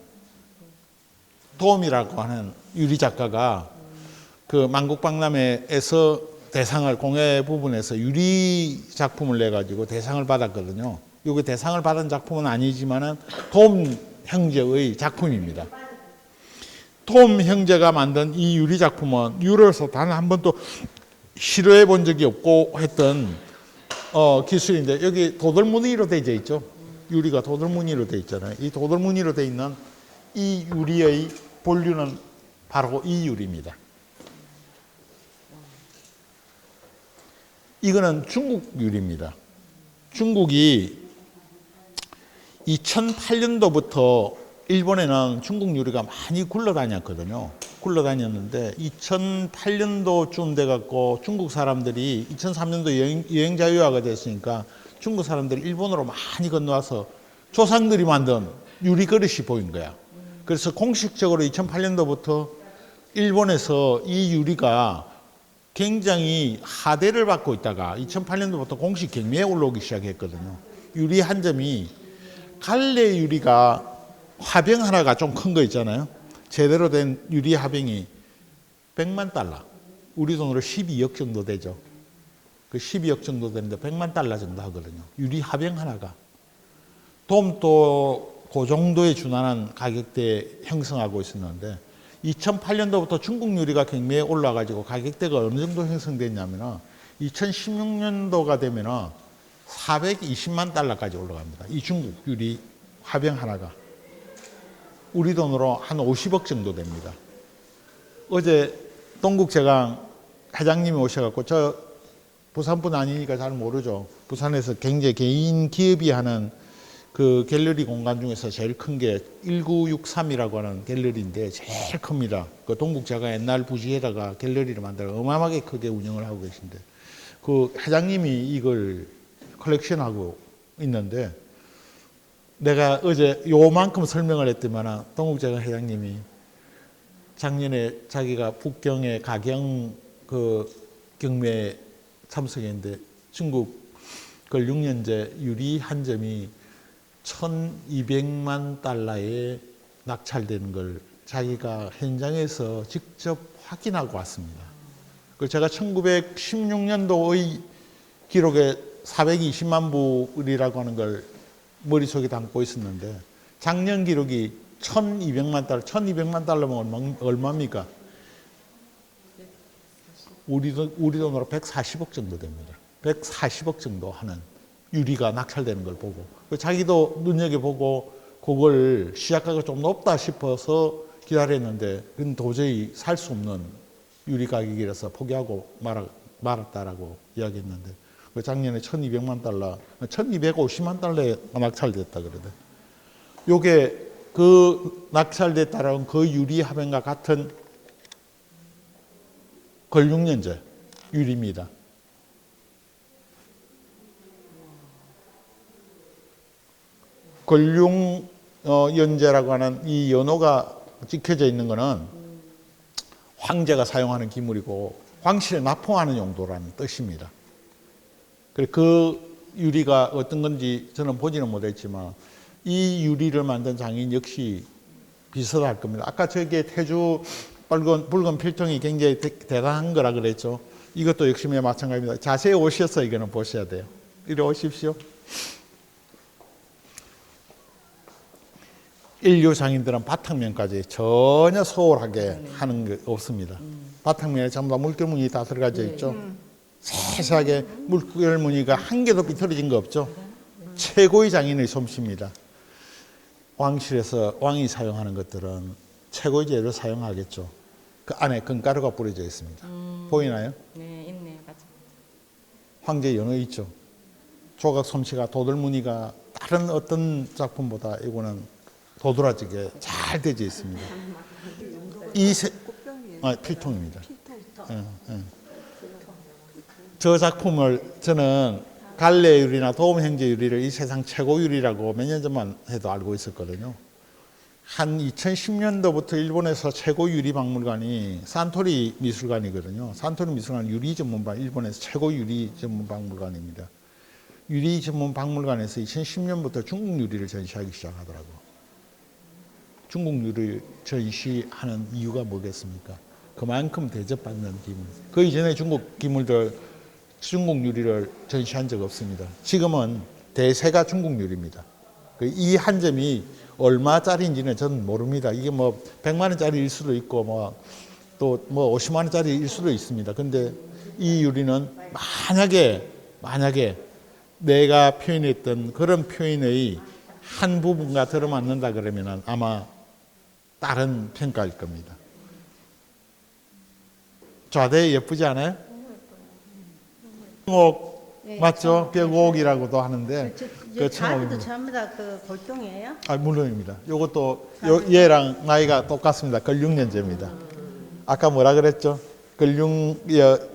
도미라고 하는 유리 작가가 그 만국박람회에서 대상을 공예 부분에서 유리 작품을 내 가지고 대상을 받았거든요. 이게 대상을 받은 작품은 아니지만은 돔 형제의 작품입니다. 톰 형제가 만든 이 유리 작품은 유럽에서 단 한 번도 시도해 본 적이 없고 했던 기술인데, 여기 도돌무늬로 되어 있죠. 유리가 도돌무늬로 되어 있잖아요. 이 도돌무늬로 되어 있는 이 유리의 본류는 바로 이 유리입니다. 이거는 중국 유리입니다. 중국이 2008년도부터 일본에는 중국 유리가 많이 굴러다녔거든요. 굴러다녔는데 2008년도쯤 돼갖고 중국 사람들이 2003년도 여행 자유화가 됐으니까 중국 사람들이 일본으로 많이 건너와서 조상들이 만든 유리 그릇이 보인 거야. 그래서 공식적으로 2008년도부터 일본에서 이 유리가 굉장히 하대를 받고 있다가 2008년도부터 공식 경매에 올라오기 시작했거든요. 유리 한 점이 갈래 유리가 화병 하나가 좀 큰 거 있잖아요. 제대로 된 유리 화병이 100만 달러. 우리 돈으로 12억 정도 되죠. 그 12억 정도 되는데 100만 달러 정도 하거든요. 유리 화병 하나가. 돔도 그 정도에 준하는 가격대에 형성하고 있었는데 2008년도부터 중국 유리가 경매에 올라가지고 가격대가 어느 정도 형성됐냐면 2016년도가 되면 420만 달러까지 올라갑니다. 이 중국 유리 화병 하나가. 우리 돈으로 한 50억 정도 됩니다. 어제 동국제강 회장님이 오셔갖고, 저 부산분 아니니까 잘 모르죠. 부산에서 굉장히 개인 기업이 하는 그 갤러리 공간 중에서 제일 큰 게 1963이라고 하는 갤러리인데 제일 큽니다. 그 동국제강 옛날 부지에다가 갤러리를 만들어 어마어마하게 크게 운영을 하고 계신데, 그 회장님이 이걸 컬렉션하고 있는데, 내가 어제 요만큼 설명을 했더만 동국제강 회장님이 작년에 자기가 북경의 가경 그 경매에 참석했는데 중국 그 6년제 유리 한 점이 1,200만 달러에 낙찰되는 걸 자기가 현장에서 직접 확인하고 왔습니다. 그 제가 1916년도의 기록에 420만 불이라고 하는 걸 머릿속에 담고 있었는데, 작년 기록이 1,200만 달러, 1,200만 달러면 얼마입니까? 우리 돈으로 140억 정도 됩니다. 140억 정도 하는 유리가 낙찰되는 걸 보고, 자기도 눈여겨보고 그걸 시작가가 좀 높다 싶어서 기다렸는데, 그건 도저히 살 수 없는 유리 가격이라서 포기하고 말았다라고 이야기했는데, 작년에 1,200만 달러, 1,250만 달러에 낙찰됐다 그러대. 요게 그 낙찰됐다라는 그 유리 화병과 같은 걸육연제 유리입니다. 걸육연제라고 하는 이 연호가 찍혀져 있는 거는 황제가 사용하는 기물이고 황실에 납품하는 용도라는 뜻입니다. 그 유리가 어떤 건지 저는 보지는 못했지만 이 유리를 만든 장인 역시 비슷할 겁니다. 아까 저게 태주 붉은 필통이 굉장히 대단한 거라 그랬죠. 이것도 역시 마찬가지입니다. 자세히 오셔서 이거는 보셔야 돼요. 이리 오십시오. 인류 장인들은 바탕면까지 전혀 소홀하게 하는 게 없습니다. 바탕면에 전부 다 물결무늬 다 들어가져 있죠. 세세하게 물결무늬가 한 개도 삐뚤어진 거 없죠. 최고의 장인의 솜씨입니다. 왕실에서 왕이 사용하는 것들은 최고의 재료를 사용하겠죠. 그 안에 금가루가 뿌려져 있습니다. 보이나요? 네, 있네요. 맞아. 황제 연호 있죠. 조각 솜씨가 도돌무늬가 다른 어떤 작품보다 이거는 도드라지게 잘 되어 있습니다. 필통입니다. 저 작품을 저는 갈래 유리나 도움 형제 유리를 이 세상 최고 유리라고 몇 년 전만 해도 알고 있었거든요. 한 2010년도부터 일본에서 최고 유리 박물관이 산토리 미술관이거든요. 산토리 미술관 유리 전문관, 일본에서 최고 유리 전문 박물관입니다. 유리 전문 박물관에서 2010년부터 중국 유리를 전시하기 시작하더라고요. 중국 유리를 전시하는 이유가 뭐겠습니까? 그만큼 대접받는 기물. 그 이전에 중국 기물들, 중국 유리를 전시한 적 없습니다. 지금은 대세가 중국 유리입니다. 이 한 점이 얼마짜리인지는 저는 모릅니다. 이게 뭐 100만 원짜리일 수도 있고 뭐 또 뭐 50만 원짜리일 수도 있습니다. 근데 이 유리는 만약에 내가 표현했던 그런 표현의 한 부분과 들어맞는다 그러면 아마 다른 평가일 겁니다. 좌대 예쁘지 않아요? 옥 맞죠? 벽옥이라고도 하는데 그 자비도 전부 다 그 골동이에요? 물론입니다. 요것도 얘랑 나이가 똑같습니다. 걸륭년제입니다. 아까 뭐라 그랬죠?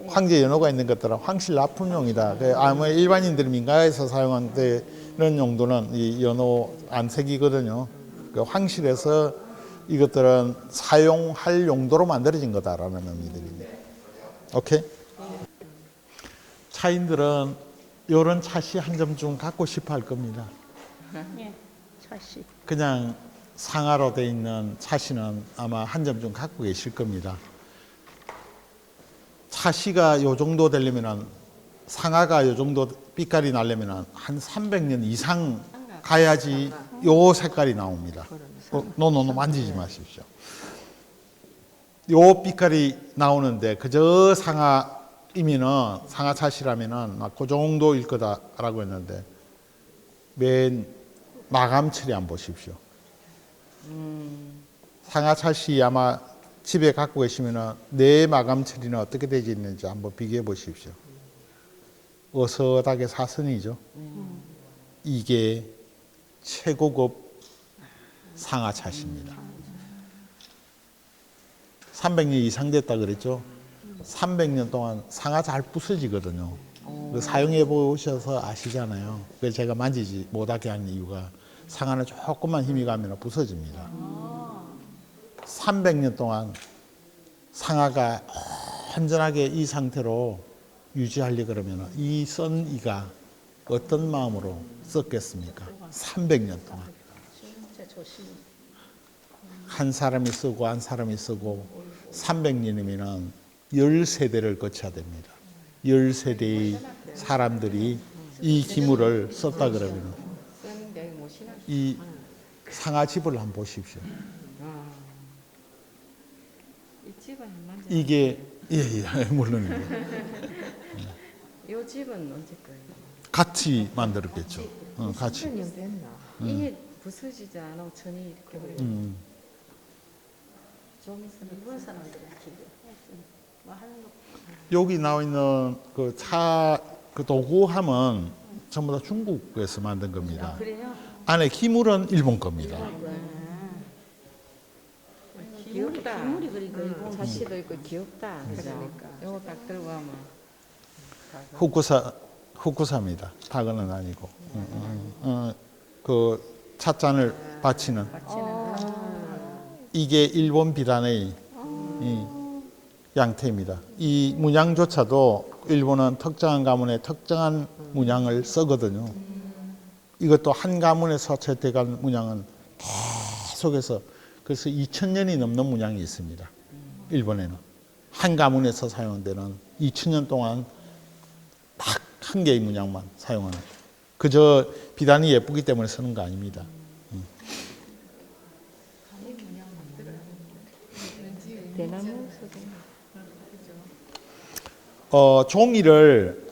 황제 연호가 있는 것들은 황실 납품용이다. 아무 일반인들이 민가에서 사용하는 용도는 이 연호 안색이거든요. 그 황실에서 이것들은 사용할 용도로 만들어진 거다라는 의미들입니다. 오케이? 차인들은 이런 차시 한 점 좀 갖고 싶어 할 겁니다. 예, 차시. 그냥 상하로 돼 있는 차시는 아마 한 점 좀 갖고 계실 겁니다. 차시가 요 정도 되려면 상하가 요 정도 빛깔이 나려면 한 300년 이상 가야지 요 색깔이 나옵니다. 노노노 만지지 마십시오. 요 빛깔이 나오는데 그저 상하이면은 상하 차시라면은 막 그 정도일 거다라고 했는데 맨 마감 처리 한번 보십시오. 상하 차시 아마 집에 갖고 계시면은 내 마감 처리는 어떻게 되어 있는지 한번 비교해 보십시오. 어슷하게 사선이죠. 이게 최고급 상하 차시입니다. 300년 이상 됐다 그랬죠. 300년 동안 상하 잘 부서지거든요. 사용해 보셔서 아시잖아요. 그래서 제가 만지지 못하게 하는 이유가 상하는 조금만 힘이 가면 부서집니다. 300년 동안 상하가 온전하게 이 상태로 유지하려 그러면 이 썬 이가 어떤 마음으로 썼겠습니까? 300년 동안. 진짜 조심. 한 사람이 쓰고 한 사람이 쓰고 300년이면 10세대를 거쳐야 됩니다. 10세대의 사람들이 이 기물을 썼다 그러면 이 상하집을 한번 보십시오. 이 집은 만져. 이게 물론입니다. 이 집은 언제 거예요? 같이 만들었겠죠. 같이. 10년 됐나? 이게 부서지지 않아 천이 이렇게 그래요. 좀 있으면 일본 사람들은 기계. 뭐 하는 거. 여기 나와 있는 그 그 도구함은 전부 다 중국에서 만든 겁니다. 그래요? 안에 기물은 일본 겁니다. 귀엽다. 기물이 그러니까 일본 자시도 있고 귀엽다. 그러니까 이거 딱 들고 가면 후쿠사입니다. 다거는 아니고. 그 찻잔을 받치는 이게 일본 비단의 이 양태입니다. 이 문양조차도 일본은 특정한 가문에 특정한 문양을 쓰거든요. 이것도 한 가문에서 채택한 문양은 계속해서 그래서 2000년이 넘는 문양이 있습니다. 일본에는 한 가문에서 사용되는 2000년 동안 딱 한 개의 문양만 사용하는. 그저 비단이 예쁘기 때문에 쓰는 거 아닙니다. 대나무 종이를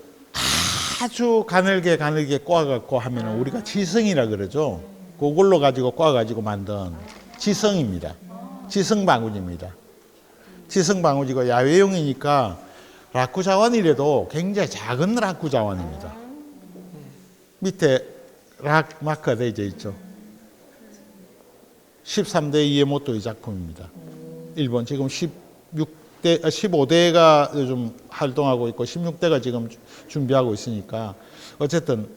아주 가늘게 꼬아갖고 하면 우리가 지성이라 그러죠. 그걸로 가지고 꼬아가지고 만든 지성입니다. 지성방울입니다. 지성방울이고 야외용이니까 라쿠 자원이라도 굉장히 작은 라쿠 자원입니다. 밑에 락 마크가 되어 있죠. 13대 이에모토의 작품입니다. 일본 지금 15대가 요즘 활동하고 있고 16대가 지금 준비하고 있으니까 어쨌든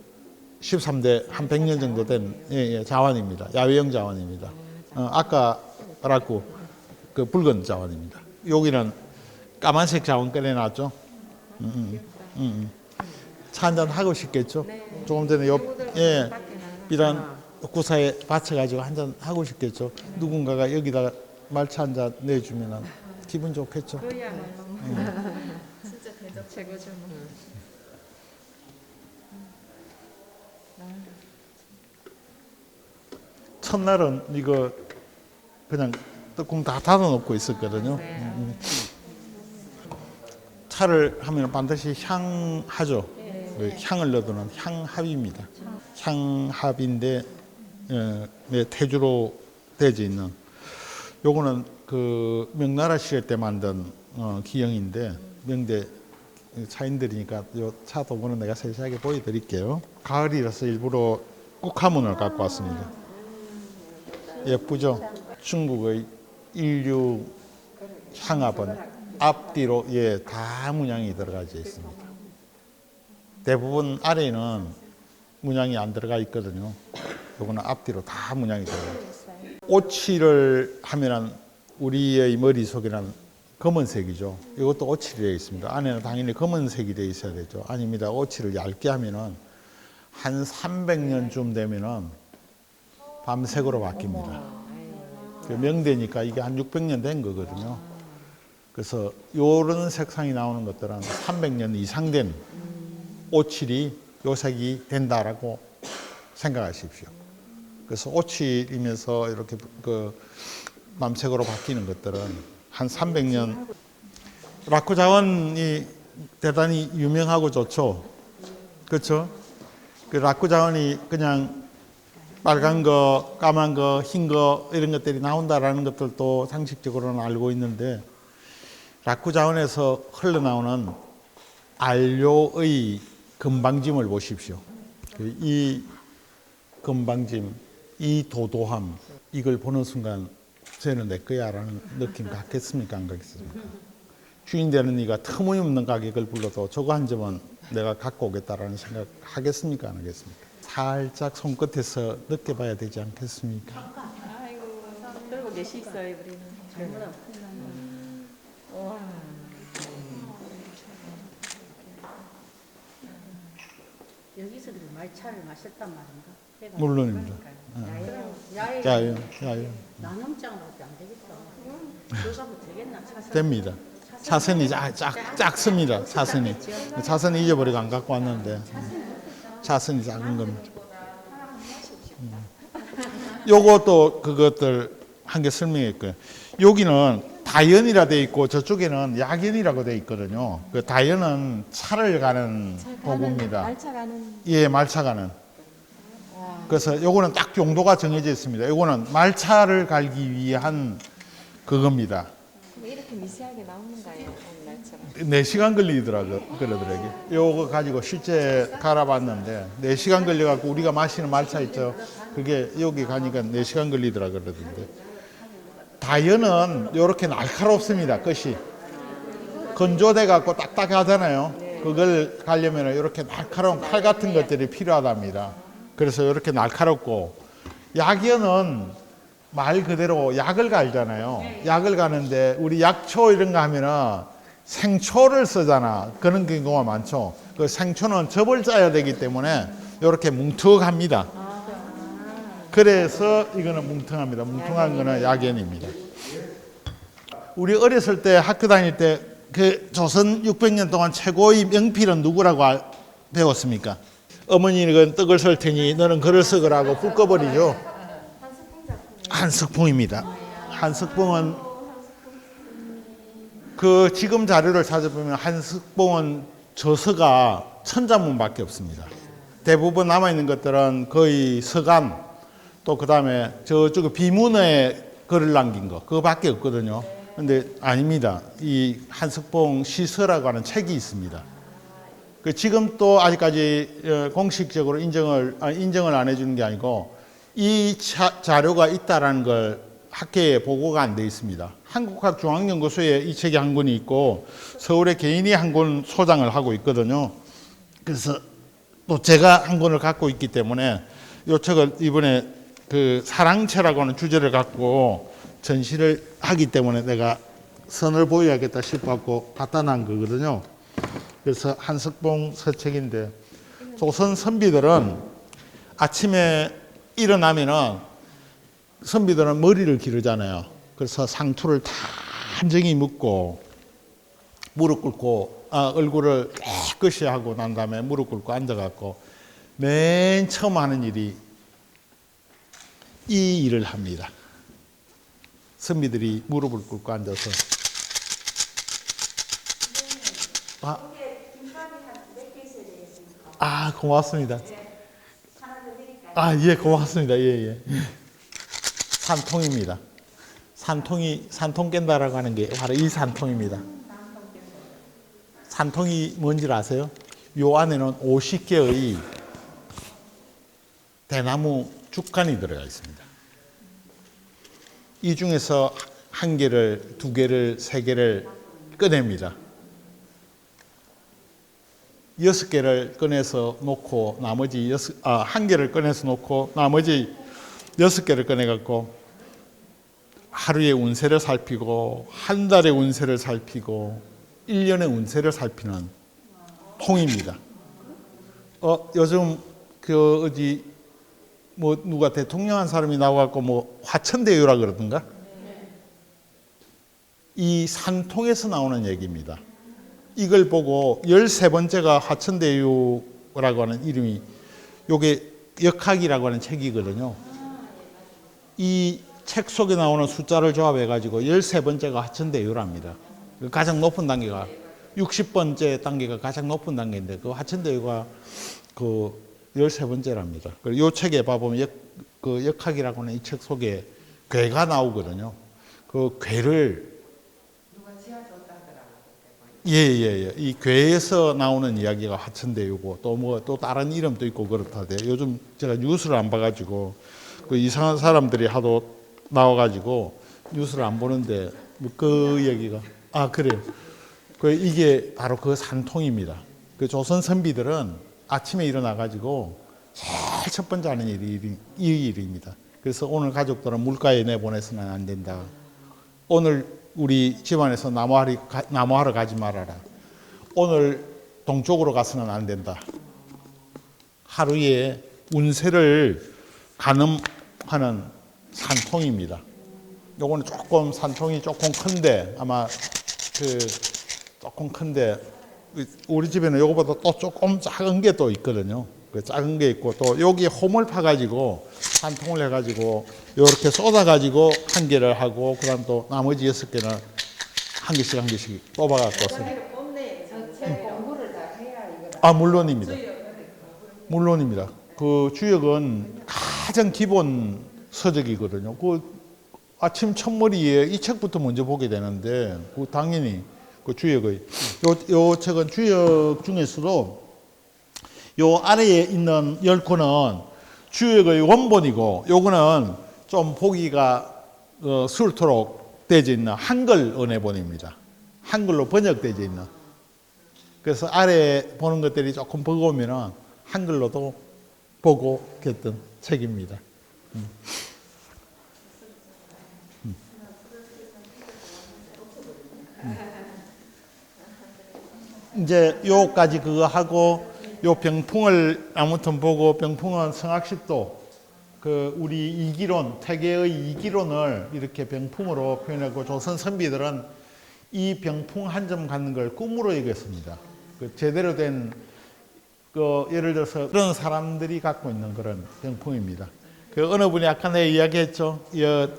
13대 한 100년 정도 된 자원입니다. 야외형 자원입니다. 아까 라쿠 그 붉은 자원입니다. 여기는 까만색 자원 꺼내놨죠. 차 한잔 하고 싶겠죠. 조금 전에 비단 구사에 받쳐가지고 한잔 하고 싶겠죠. 누군가가 여기다가 말차 한잔 내주면 기분 좋겠죠. 그야말로 진짜 대접 최고죠. 뭐. 첫날은 이거 그냥 뚜껑 다 닫아놓고 있었거든요. 차를 하면 반드시 향하죠. 그 향을 넣어두는 향합입니다. 향합인데 태주로 되어 있는 요거는 그 명나라 시대 때 만든 기형인데 명대 차인들이니까 요 차 도구는 내가 세세하게 보여드릴게요. 가을이라서 일부러 국화문을 갖고 왔습니다. 예쁘죠? 중국의 인류 향합은 앞뒤로 다 문양이 들어가져 있습니다. 대부분 아래에는 문양이 안 들어가 있거든요. 요거는 앞뒤로 다 문양이 들어가요. 오칠을 하면은 우리의 머릿속에는 검은색이죠. 이것도 오칠이 되어 있습니다. 안에는 당연히 검은색이 되어 있어야 되죠. 아닙니다. 오칠을 얇게 하면은 한 300년쯤 되면은 밤색으로 바뀝니다. 그 명대니까 이게 한 600년 된 거거든요. 그래서 이런 색상이 나오는 것들은 300년 이상 된 오칠이 요 색이 된다라고 생각하십시오. 그래서 오칠이면서 이렇게 그 밤색으로 바뀌는 것들은 한 300년. 라쿠 자원이 대단히 유명하고 좋죠. 그렇죠? 그 라쿠 자원이 그냥 빨간 거, 까만 거, 흰 거 이런 것들이 나온다라는 것들도 상식적으로는 알고 있는데 라쿠 자원에서 흘러나오는 안료의 금방짐을 보십시오. 이 금방짐, 이 도도함 이걸 보는 순간 쟤는 내 거야라는 느낌 갖겠습니까? 안 갖겠습니까? 주인 되는 이가 터무니없는 가격을 불러도 저거 한 점은 내가 갖고 오겠다라는 생각 하겠습니까? 안 하겠습니까? 살짝 손끝에서 느껴봐야 되지 않겠습니까? 아이고, 그리고 넷이 있어요, 우리는. 와. 여기서 말차를 마셨단 말인가? 해가 물론입니다. 야외 야외. 나눔장으로밖에 안 되겠다. 그거 하면 되겠나? 차선. 됩니다. 차선이 작습니다. 차선이 잊어버리고 안 갖고 왔는데 차선이 작은 겁니다. 요것도 그것들 한 개 설명할 거예요. 여기는 다연이라 돼 있고 저쪽에는 약연이라고 돼 있거든요. 그 다연은 차를 가는 도구입니다. 말차 가는. 예, 말차 가는. 그래서 요거는 딱 용도가 정해져 있습니다. 요거는 말차를 갈기 위한 그겁니다. 이렇게 미세하게 나오는가요, 말차가? 4시간 그러더라고요. 요거 가지고 실제 갈아봤는데 4시간 걸려갖고 우리가 마시는 말차 있죠. 그게 여기 가니까 4시간 걸리더라 그러던데. 다연은 요렇게 날카롭습니다. 끝이. 건조돼 갖고 딱딱하잖아요. 그걸 가려면 이렇게 날카로운 칼 같은 것들이 필요하답니다. 그래서 이렇게 날카롭고, 약연은 말 그대로 약을 갈잖아요. 약을 가는데 우리 약초 이런 거 하면은 생초를 쓰잖아. 그런 경우가 많죠. 그 생초는 접을 짜야 되기 때문에 이렇게 뭉툭합니다. 그래서 이거는 뭉퉁합니다. 뭉퉁한 거는 약연입니다. 우리 어렸을 때 학교 다닐 때 그 조선 600년 동안 최고의 명필은 누구라고 배웠습니까? 어머니는 떡을 썰 테니 너는 글을 쓰거라고 불 꺼버리죠. 한석봉입니다. 한석봉은 그 지금 자료를 찾아보면 한석봉은 저서가 천자문밖에 없습니다. 대부분 남아있는 것들은 거의 서간, 또 그 다음에 저쪽에 비문에 글을 남긴 거, 그거밖에 없거든요. 근데 아닙니다. 이 한석봉 시서라고 하는 책이 있습니다. 그 지금 또 아직까지 공식적으로 인정을 안 해주는 게 아니고 이 자료가 있다라는 걸 학계에 보고가 안 돼 있습니다. 한국학중앙연구소에 이 책이 한 권이 있고 서울에 개인이 한 권 소장을 하고 있거든요. 그래서 또 제가 한 권을 갖고 있기 때문에 이 책을 이번에 그 사랑채라고 하는 주제를 갖고 전시를 하기 때문에 내가 선을 보여야겠다 싶어갖고 갖다 놔한 거거든요. 그래서 한석봉 서책인데, 조선 선비들은 아침에 일어나면은 선비들은 머리를 기르잖아요. 그래서 상투를 다 단정히 묻고 무릎 꿇고 얼굴을 깨끗이 하고 난 다음에 무릎 꿇고 앉아갖고 맨 처음 하는 일이 이 일을 합니다. 선비들이 무릎을 꿇고 앉아서 고맙습니다. 예, 고맙습니다. 예. 산통입니다. 산통 깬다라고 하는 게 바로 이 산통입니다. 산통이 뭔지 아세요? 요 안에는 50개의 대나무 죽간이 들어가 있습니다. 이 중에서 1개를, 2개를, 3개를 꺼냅니다. 6개를 꺼내서 놓고 나머지 1개를 꺼내서 놓고 나머지 6개를 꺼내갖고 하루의 운세를 살피고 한 달의 운세를 살피고 1년의 운세를 살피는 통입니다. 요즘 누가 대통령 한 사람이 나와갖고 화천대유라 그러던가? 이 산통에서 나오는 얘기입니다. 이걸 보고 13번째가 화천대유라고 하는 이름이, 요게 역학이라고 하는 책이거든요. 이 책 속에 나오는 숫자를 조합해가지고 13번째가 화천대유랍니다. 가장 높은 단계가 60번째 단계가 가장 높은 단계인데 그 화천대유가 그 13번째랍니다. 그리고 이 책에 봐보면 그 역학이라고 하는 이 책 속에 괴가 나오거든요. 그 괴를 예. 이 괴에서 나오는 이야기가 화천대유고 또 다른 이름도 있고 그렇다대. 요즘 제가 뉴스를 안 봐가지고 그 이상한 사람들이 하도 나와가지고 뉴스를 안 보는데 그 얘기가 그래요. 이게 바로 그 산통입니다. 그 조선 선비들은 아침에 일어나가지고 제일 첫 번째 하는 일이 이 일입니다. 그래서 오늘 가족들은 물가에 내보내서는 안 된다. 오늘 우리 집안에서 나무하러 가지 말아라. 오늘 동쪽으로 가서는 안 된다. 하루에 운세를 가늠하는 산통입니다. 요거는 산통이 조금 큰데 아마 조금 큰데 우리 집에는 요거보다 또 조금 작은 게 또 있거든요. 그 작은 게 있고 또 여기 홈을 파가지고 산통을 해가지고 이렇게 쏟아가지고 1개를 하고 그다음 또 나머지 6개는 한 개씩 뽑아갖고 공부를 다 해야 이거. 물론입니다. 그 주역은 가장 기본 서적이거든요. 그 아침 첫머리에 이 책부터 먼저 보게 되는데 그 당연히 그 주역의 요 책은 주역 중에서도 요 아래에 있는 10권은 주역의 원본이고 요거는 좀 보기가 수월토록 되어 있는 한글 언어본입니다. 한글로 번역되어 있는. 그래서 아래 보는 것들이 조금 버거우면 한글로도 보고 했던 책입니다. 이제 요까지 그거 하고 요 병풍을 아무튼 보고 병풍은 성학십도 그 우리 이기론 태계의 이기론을 이렇게 병풍으로 표현하고 조선 선비들은 이 병풍 한 점 갖는 걸 꿈으로 여겼습니다. 그 제대로 된 예를 들어서 그런 사람들이 갖고 있는 그런 병풍입니다. 그 어느 분이 아까 내가 이야기했죠.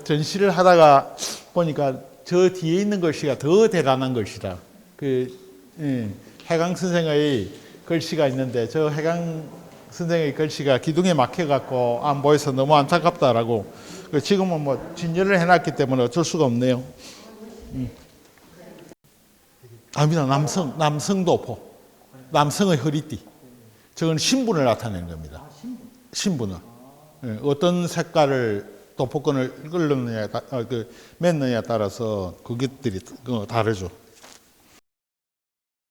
전시를 하다가 보니까 저 뒤에 있는 글씨가 더 대단한 글씨다. 해강 선생의 글씨가 있는데 저 해강 선생의 글씨가 기둥에 막혀갖고 안 보여서 너무 안타깝다라고. 지금은 진열을 해놨기 때문에 어쩔 수가 없네요. 아닙니다. 남성도포. 남성의 허리띠. 저건 신분을 나타내는 겁니다. 신분을. 어떤 색깔을 도포권을 맺느냐에 따라서 그것들이 다르죠.